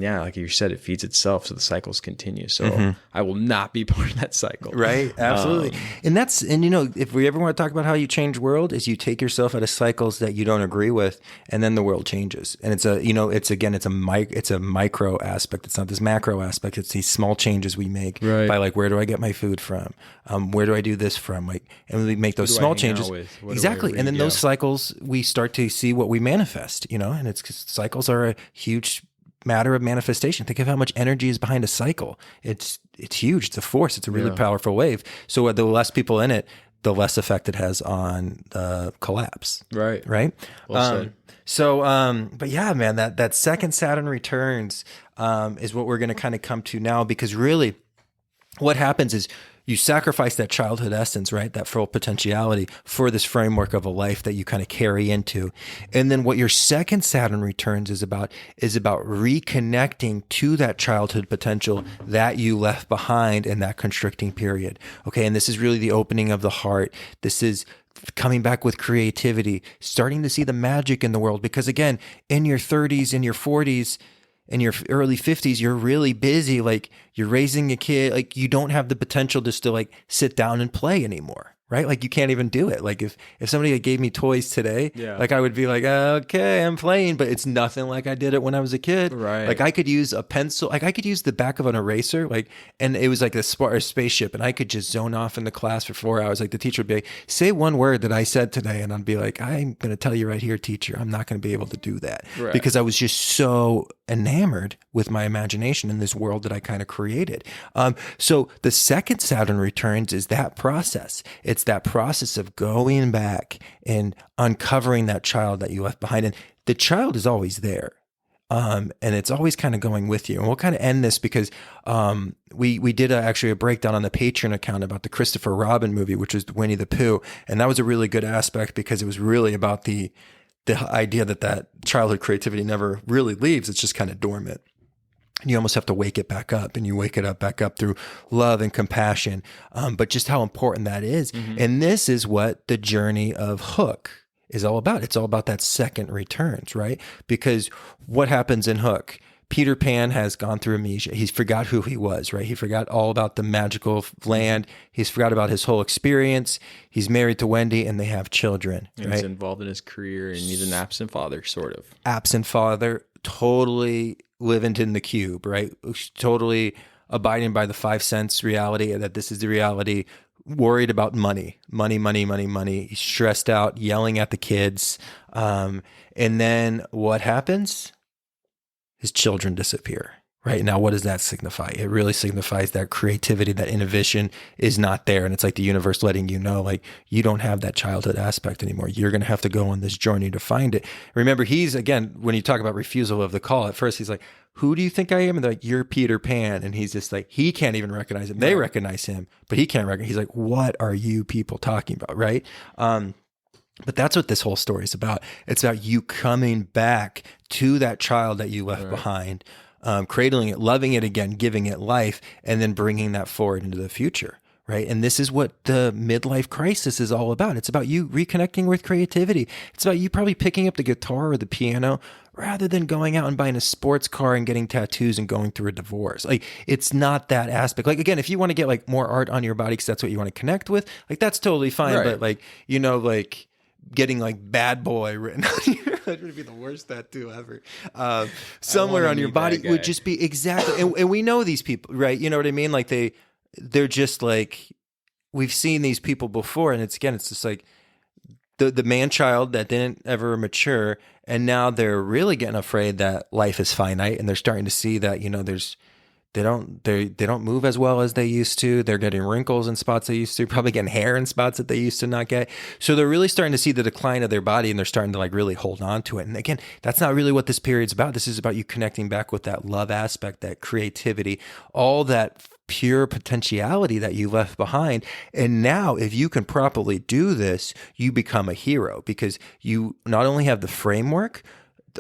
yeah, like you said, it feeds itself, so the cycles continue. So I will not be part of that cycle. Right. Absolutely. And you know, if we ever want to talk about how you change world, is you take yourself out of cycles that you don't agree with, and then the world changes. And it's a micro aspect. It's not this macro aspect. It's these small changes we make by like, where do I get my food from? Where do I do this from? Like, and we make those small changes. Exactly. And then those cycles, we start to see what we manifest, you know, and it's 'cause cycles are a huge matter of manifestation. Think of how much energy is behind a cycle. It's huge. It's a force. It's a really powerful wave. So the less people in it, the less effect it has on the collapse. Right. Well said. So, but yeah, man, that second Saturn returns is what we're going to kind of come to now, because really what happens is you sacrifice that childhood essence, right? That full potentiality for this framework of a life that you kind of carry into. And then what your second Saturn returns is about reconnecting to that childhood potential that you left behind in that constricting period. Okay. And this is really the opening of the heart. This is coming back with creativity, starting to see the magic in the world. Because again, in your 30s, in your 40s, in your early 50s, you're really busy. Like, you're raising a kid. Like, you don't have the potential just to like sit down and play anymore. Right? Like, you can't even do it. Like, if somebody gave me toys today, like, I would be like, okay, I'm playing, but it's nothing like I did it when I was a kid. Right. Like, I could use a pencil, like I could use the back of an eraser, like, and it was like a spaceship, and I could just zone off in the class for 4 hours. Like, the teacher would be like, say one word that I said today, and I'd be like, I'm going to tell you right here, teacher, I'm not going to be able to do that. Right. Because I was just so enamored with my imagination in this world that I kind of created. So the second Saturn returns is that process. It's that process of going back and uncovering that child that you left behind. And the child is always there. And it's always kind of going with you. And we'll kind of end this because we did actually a breakdown on the Patreon account about the Christopher Robin movie, which was Winnie the Pooh. And that was a really good aspect because it was really about the idea that childhood creativity never really leaves. It's just kind of dormant. And you almost have to wake it back up, and you wake it back up through love and compassion. But just how important that is. Mm-hmm. And this is what the journey of Hook is all about. It's all about that second returns, right? Because what happens in Hook? Peter Pan has gone through amnesia. He's forgot who he was, right? He forgot all about the magical land. He's forgot about his whole experience. He's married to Wendy, and they have children. And right? He's involved in his career, and he's an absent father, sort of. Absent father, totally living in the cube, right? Totally abiding by the 5 cents reality, and that this is the reality, worried about money, he's stressed out, yelling at the kids. And then what happens? His children disappear. Right now, what does that signify? It really signifies that creativity, that innovation is not there. And it's like the universe letting you know, like, you don't have that childhood aspect anymore. You're going to have to go on this journey to find it. Remember, he's, again, when you talk about refusal of the call, at first he's like, who do you think I am? And they're like, you're Peter Pan. And he's just like, he can't even recognize him. They recognize him, but he can't recognize. He's like, what are you people talking about? Right. But that's what this whole story is about. It's about you coming back to that child that you left behind, cradling it, loving it again, giving it life, and then bringing that forward into the future, right? And this is what the midlife crisis is all about. It's about you reconnecting with creativity. It's about you probably picking up the guitar or the piano rather than going out and buying a sports car and getting tattoos and going through a divorce. Like, it's not that aspect. Like, again, if you want to get like more art on your body because that's what you want to connect with, like, that's totally fine. But like, you know, like getting like bad boy written on you, that would be the worst tattoo ever. Somewhere on your body would just be exactly. And we know these people, right? You know what I mean? Like they're just like, we've seen these people before, and it's just like the man child that didn't ever mature, and now they're really getting afraid that life is finite, and they're starting to see that, you know, they don't move as well as they used to. They're getting wrinkles in spots they used to, probably getting hair in spots that they used to not get. So they're really starting to see the decline of their body, and they're starting to like really hold on to it. And again, that's not really what this period's about. This is about you connecting back with that love aspect, that creativity, all that pure potentiality that you left behind. And now, if you can properly do this, you become a hero, because you not only have the framework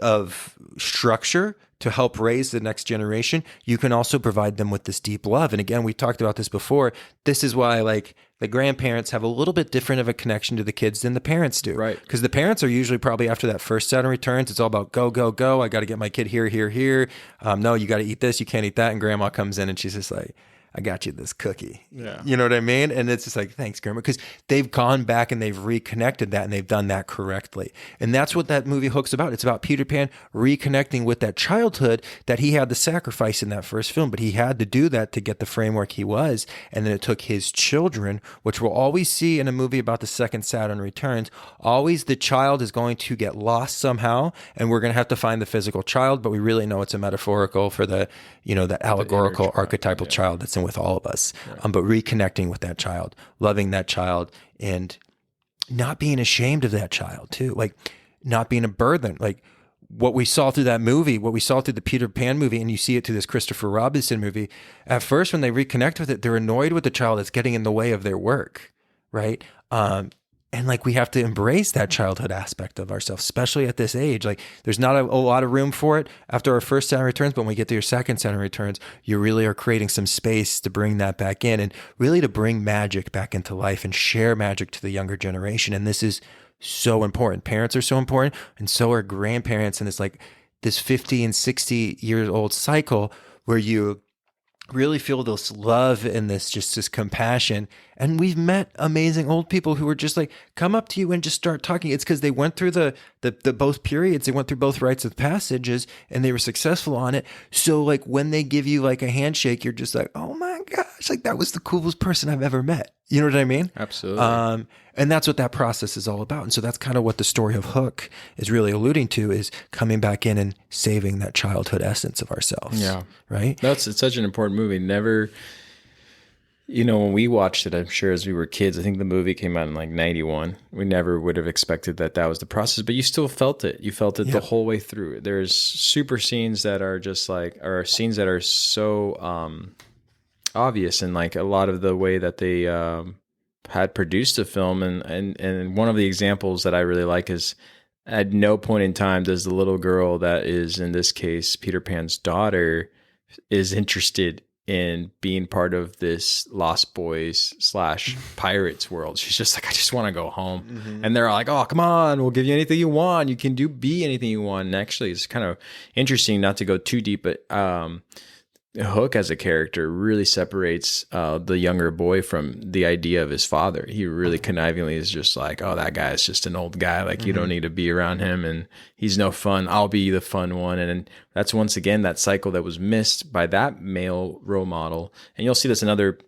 of structure to help raise the next generation, you can also provide them with this deep love. And again, we talked about this before. This is why like the grandparents have a little bit different of a connection to the kids than the parents do. Right. Because the parents are usually probably after that first Saturn returns, it's all about go, go, go. I got to get my kid here, here, here. No, you got to eat this. You can't eat that. And grandma comes in and she's just like, I got you this cookie. Yeah. You know what I mean? And it's just like, thanks, grandma. Because they've gone back and they've reconnected that, and they've done that correctly. And that's what that movie Hook's about. It's about Peter Pan reconnecting with that childhood that he had to sacrifice in that first film, but he had to do that to get the framework he was. And then it took his children, which we'll always see in a movie about the second Saturn returns. Always the child is going to get lost somehow, and we're going to have to find the physical child, but we really know it's a metaphorical for the, you know, that allegorical archetypal child that's in with all of us. Right. But reconnecting with that child, loving that child, and not being ashamed of that child too. Like, not being a burden. Like what we saw through that movie, what we saw through the Peter Pan movie, and you see it through this Christopher Robinson movie. At first, when they reconnect with it, they're annoyed with the child that's getting in the way of their work. Right. And like, we have to embrace that childhood aspect of ourselves, especially at this age. Like, there's not a lot of room for it after our first Saturn returns, but when we get to your second Saturn returns, you really are creating some space to bring that back in, and really to bring magic back into life and share magic to the younger generation. And this is so important. Parents are so important, and so are grandparents. And it's like this 50 and 60 years old cycle where you really feel this love and this compassion. And we've met amazing old people who are just like, come up to you and just start talking. It's because they went through the both periods. They went through both rites of passages, and they were successful on it. So like, when they give you like a handshake, you're just like, oh my gosh, like that was the coolest person I've ever met. You know what I mean? Absolutely. And that's what that process is all about. And so that's kind of what the story of Hook is really alluding to, is coming back in and saving that childhood essence of ourselves. Yeah. Right? It's such an important movie. Never, you know, when we watched it, I'm sure as we were kids, I think the movie came out in like 91. We never would have expected that was the process, but you still felt it. You felt it the whole way through. There's super scenes that are just like, or scenes that are so obvious, and like a lot of the way that they had produced a film. And one of the examples that I really like is, at no point in time does the little girl that is, in this case, Peter Pan's daughter, is interested in being part of this Lost Boys / Pirates world. She's just like, I just want to go home. Mm-hmm. And they're like, oh, come on, we'll give you anything you want. You can be anything you want. And actually, it's kind of interesting, not to go too deep, but Hook as a character really separates the younger boy from the idea of his father. He really connivingly is just like, oh, that guy is just an old guy. Like, you don't need to be around him, and he's no fun. I'll be the fun one. And that's once again that cycle that was missed by that male role model. And you'll see this in other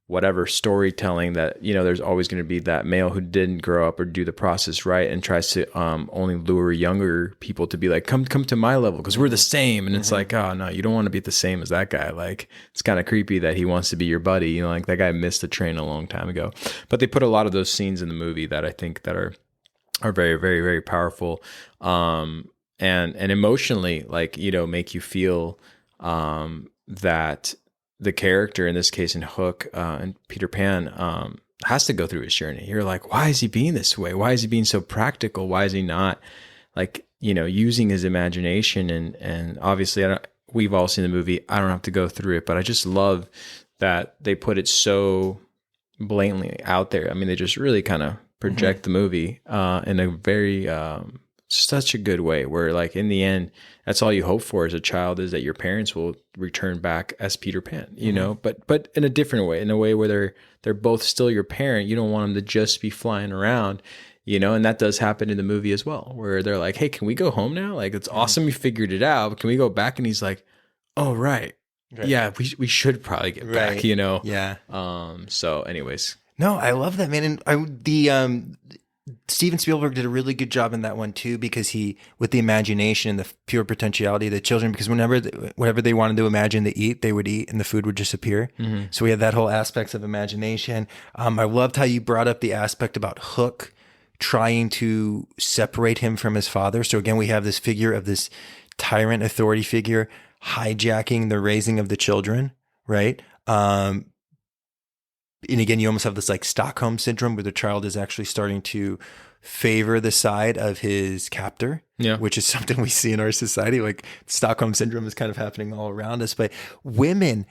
whatever storytelling, that, you know, there's always going to be that male who didn't grow up or do the process right and tries to only lure younger people to be like, come to my level because we're the same. And it's like, oh no, you don't want to be the same as that guy. Like, it's kind of creepy that he wants to be your buddy. You know, like that guy missed the train a long time ago. But they put a lot of those scenes in the movie that I think that are very, very, very powerful, and emotionally, like, you know, make you feel that the character, in this case in Hook and Peter Pan, has to go through his journey. You're like, why is he being this way? Why is he being so practical? Why is he not, like, you know, using his imagination? And obviously, we've all seen the movie. I don't have to go through it, but I just love that they put it so blatantly out there. I mean, they just really kind of project the movie in a very such a good way, where, like, in the end, that's all you hope for as a child, is that your parents will return back as Peter Pan, you know, but in a different way, in a way where they're both still your parent. You don't want them to just be flying around, you know, and that does happen in the movie as well, where they're like, hey, can we go home now? Like, it's awesome you figured it out, but can we go back? And he's like, oh, right. Yeah, we should probably get back, you know? Yeah. So anyways. No, I love that, man. And Steven Spielberg did a really good job in that one too, because he, with the imagination and the pure potentiality of the children, because whatever they wanted to imagine to eat, they would eat and the food would just appear. So we had that whole aspects of imagination. I loved how you brought up the aspect about Hook trying to separate him from his father. So again, we have this figure of this tyrant authority figure hijacking the raising of the children, right? And again, you almost have this like Stockholm syndrome, where the child is actually starting to favor the side of his captor, which is something we see in our society. Like, Stockholm syndrome is kind of happening all around us. But women,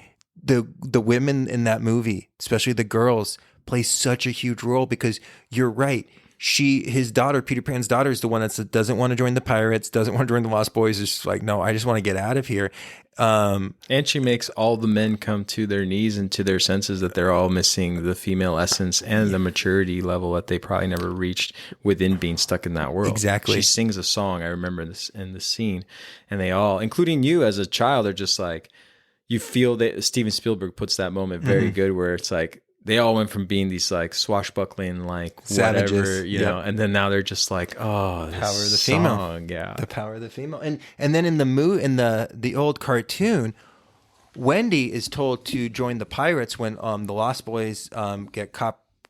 the women in that movie, especially the girls, play such a huge role, because you're right. His daughter, Peter Pan's daughter, is the one that doesn't want to join the pirates, doesn't want to join the Lost Boys. Is like, no, I just want to get out of here. And she makes all the men come to their knees and to their senses that they're all missing the female essence and the maturity level that they probably never reached within being stuck in that world. Exactly. She sings a song, I remember this in the scene, and they all, including you as a child, are just like, you feel that Steven Spielberg puts that moment very good, where it's like, they all went from being these like swashbuckling, like savages, whatever, you know, and then now they're just like, oh, this power of the song, female, the power of the female. And then in the old cartoon, Wendy is told to join the pirates when the Lost Boys get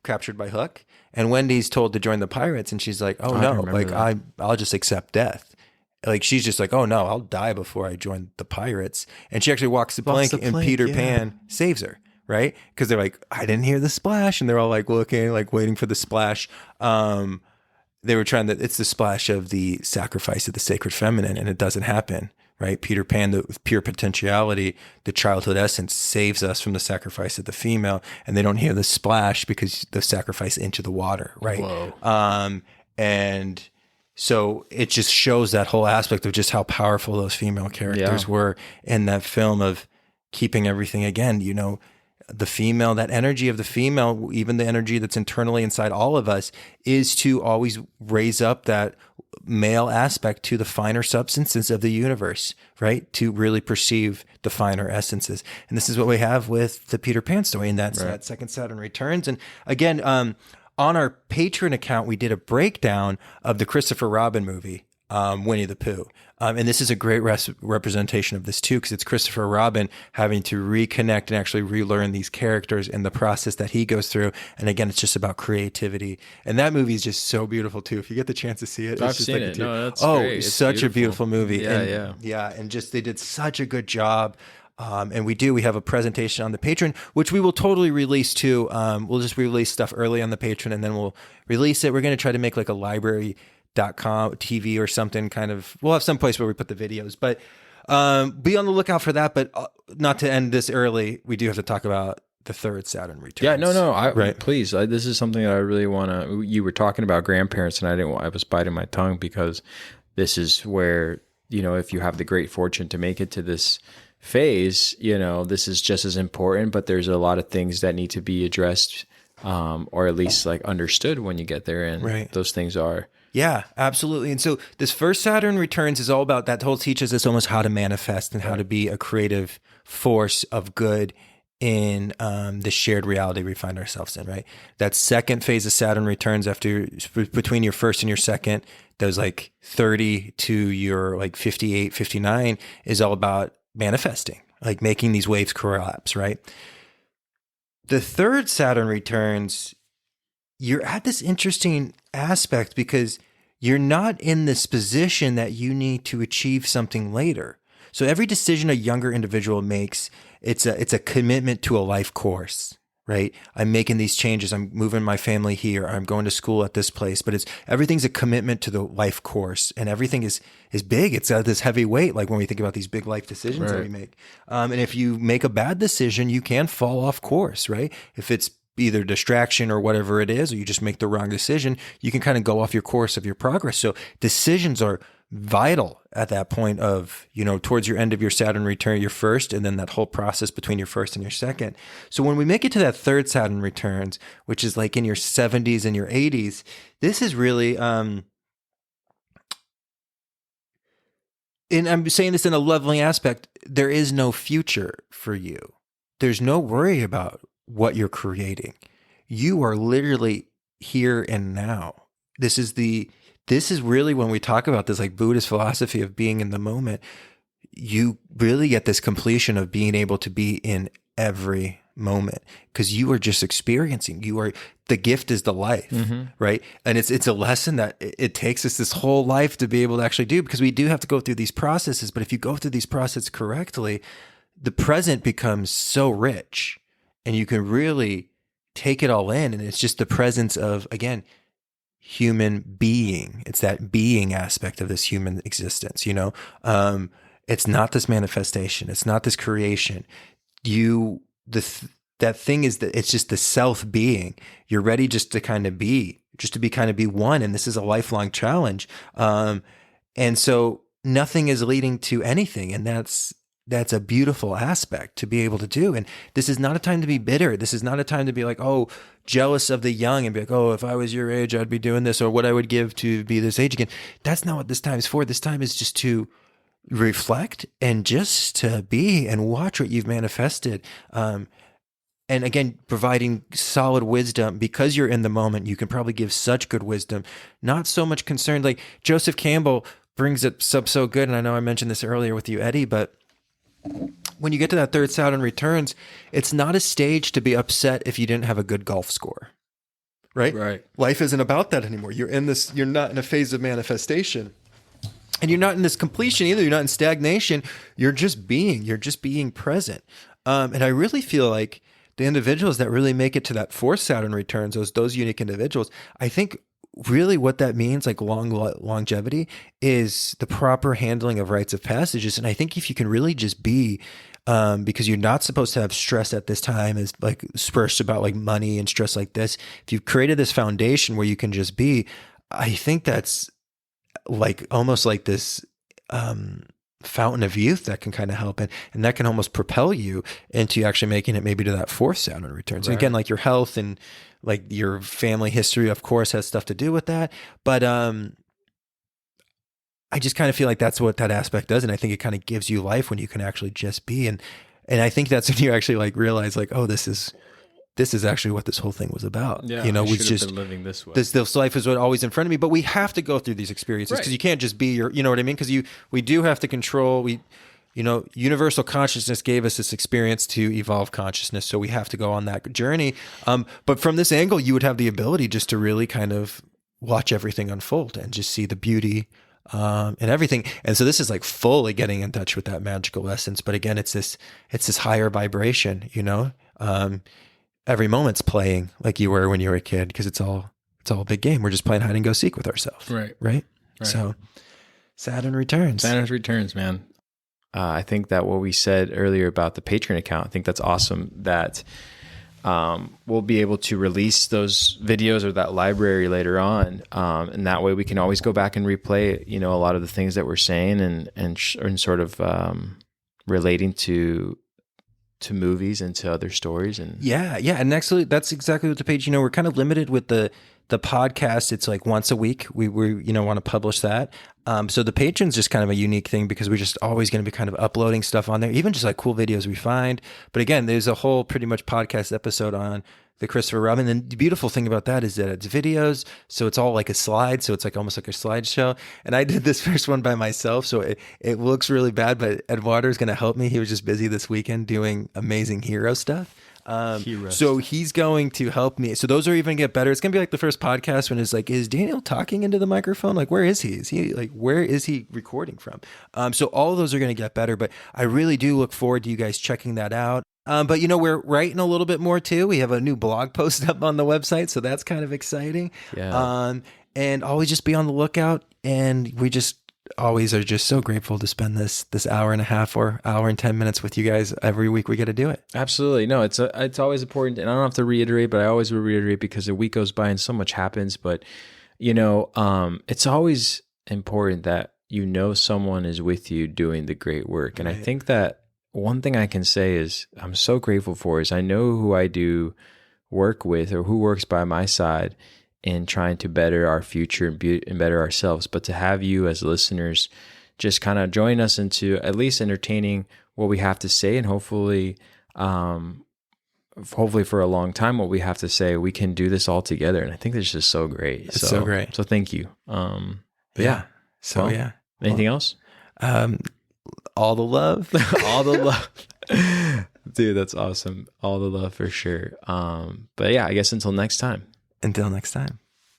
captured by Hook, and Wendy's told to join the pirates, and she's like, oh no, like I'll just accept death. Like, she's just like, oh no, I'll die before I join the pirates. And she actually walks the plank, and Peter Pan saves her. Right? Because they're like, I didn't hear the splash. And they're all like looking, like waiting for the splash. They were it's the splash of the sacrifice of the sacred feminine, and it doesn't happen. Right? Peter Pan, with pure potentiality, the childhood essence, saves us from the sacrifice of the female, and they don't hear the splash because the sacrifice into the water. Right? Whoa. And so it just shows that whole aspect of just how powerful those female characters were in that film, of keeping everything, again, you know, the female, that energy of the female, even the energy that's internally inside all of us, is to always raise up that male aspect to the finer substances of the universe, right? To really perceive the finer essences. And this is what we have with the Peter Pan story, and that's that second Saturn Returns. And again, on our Patreon account, we did a breakdown of the Christopher Robin movie, Winnie the Pooh. And this is a great representation of this too, because it's Christopher Robin having to reconnect and actually relearn these characters and the process that he goes through. And again, it's just about creativity. And that movie is just so beautiful too. If you get the chance to see it, I've seen it. No, that's great. It's such a beautiful movie. Yeah, and just, they did such a good job. And we have a presentation on the Patreon, which we will totally release too. We'll just release stuff early on the Patreon, and then we'll release it. We're going to try to make like a library.com TV or something, kind of. We'll have some place where we put the videos, but be on the lookout for that. But not to end this early, we do have to talk about the third Saturn Returns. Yeah, no, please. This is something that I really want to. You were talking about grandparents, and I was biting my tongue, because this is where, you know, if you have the great fortune to make it to this phase, this is just as important, but there's a lot of things that need to be addressed, or at least like understood when you get there. And those things are. Yeah, absolutely. And so this first Saturn returns is all about that whole teaches us almost how to manifest and how to be a creative force of good in the shared reality we find ourselves in, right? That second phase of Saturn returns between your first and your second, those like 30 to your like 58, 59 is all about manifesting, like making these waves collapse, right? The third Saturn returns, you're at this interesting aspect because you're not in this position that you need to achieve something later. So every decision a younger individual makes, it's a commitment to a life course, right? I'm making these changes. I'm moving my family here. I'm going to school at this place, but everything's a commitment to the life course, and everything is big. It's this heavy weight, like when we think about these big life decisions that we make. And if you make a bad decision, you can fall off course, right? If it's either distraction or whatever it is, or you just make the wrong decision, you can kind of go off your course of your progress. So decisions are vital at that point of, towards your end of your Saturn return, your first, and then that whole process between your first and your second. So when we make it to that third Saturn returns, which is like in your 70s and your 80s, this is really, and I'm saying this in a leveling aspect, there is no future for you. There's no worry about what you're creating. You are literally here and now. This is really when we talk about this like Buddhist philosophy of being in the moment, you really get this completion of being able to be in every moment because you are just experiencing. The gift is the life, right? And it's a lesson that it takes us this whole life to be able to actually do, because we do have to go through these processes. But if you go through these processes correctly, the present becomes so rich and you can really take it all in. And it's just the presence of, again, human being. It's that being aspect of this human existence, it's not this manifestation. It's not this creation. That thing is that it's just the self being. You're ready just to kind of be one. And this is a lifelong challenge. And so nothing is leading to anything. And that's a beautiful aspect to be able to do. And this is not a time to be bitter. This is not a time to be like, oh, jealous of the young and be like, oh, if I was your age, I'd be doing this, or what I would give to be this age again. That's not what this time is for. This time is just to reflect and just to be and watch what you've manifested. And again, providing solid wisdom, because you're in the moment, you can probably give such good wisdom, not so much concerned. Like Joseph Campbell brings it up so good. And I know I mentioned this earlier with you, Eddie, but when you get to that third Saturn returns, it's not a stage to be upset if you didn't have a good golf score, right? Right. Life isn't about that anymore. You're not in a phase of manifestation, and you're not in this completion either. You're not in stagnation. You're just being present. And I really feel like the individuals that really make it to that fourth Saturn returns, those unique individuals, I think really what that means, like longevity, is the proper handling of rites of passages. And I think if you can really just be, because you're not supposed to have stress at this time, is like stress about like money and stress like this. If you've created this foundation where you can just be, I think that's like almost like this fountain of youth that can kind of help, and that can almost propel you into actually making it maybe to that fourth Saturn return. So again, like your health and like your family history, of course, has stuff to do with that. But I just kind of feel like that's what that aspect does. And I think it kind of gives you life when you can actually just be. And I think that's when you actually like realize like, oh, this is actually what this whole thing was about. Yeah, we just been living this way. This life is what always in front of me, but we have to go through these experiences because you can't just be you know what I mean? Because we do have to control. Universal consciousness gave us this experience to evolve consciousness, so we have to go on that journey. But from this angle, you would have the ability just to really kind of watch everything unfold and just see the beauty and everything. And so this is like fully getting in touch with that magical essence. But again, it's this higher vibration. Every moment's playing like you were when you were a kid, because it's all a big game. We're just playing hide and go seek with ourselves. Right. So Saturn returns. Saturn's returns, man. I think that what we said earlier about the Patreon account, I think that's awesome that we'll be able to release those videos or that library later on. And that way we can always go back and replay, a lot of the things that we're saying and sort of relating to movies and to other stories. And Yeah, and actually, that's exactly what the page. We're kind of limited with the podcast. It's like once a week. We want to publish that. So the Patreon's just kind of a unique thing because we're just always going to be kind of uploading stuff on there, even just like cool videos we find. But again, there's a whole pretty much podcast episode on the Christopher Robin. And the beautiful thing about that is that it's videos, so it's all like a slide, so it's like almost like a slideshow. And I did this first one by myself, so it looks really bad, but Eduardo is going to help me. He was just busy this weekend doing amazing hero stuff. So he's going to help me. So those are even get better. It's going to be like the first podcast when it's like, is Daniel talking into the microphone? Like, where is he? Where is he recording from? So all of those are going to get better, but I really do look forward to you guys checking that out. But we're writing a little bit more too. We have a new blog post up on the website, so that's kind of exciting. Yeah. And always just be on the lookout. And we just always are just so grateful to spend this hour and a half or hour and 10 minutes with you guys every week. We get to do it. Absolutely. No, it's always important, and I don't have to reiterate, but I always will reiterate because a week goes by and so much happens. But it's always important that someone is with you doing the great work. And I think that one thing I can say is I'm so grateful for is I know who I do work with or who works by my side in trying to better our future and better ourselves. But to have you as listeners just kind of join us into at least entertaining what we have to say, and hopefully for a long time what we have to say, we can do this all together. And I think this is just so great. It's so great. So thank you. Anything else? All the love. All the love. Dude, that's awesome. All the love for sure. But yeah, I guess until next time. Until next time.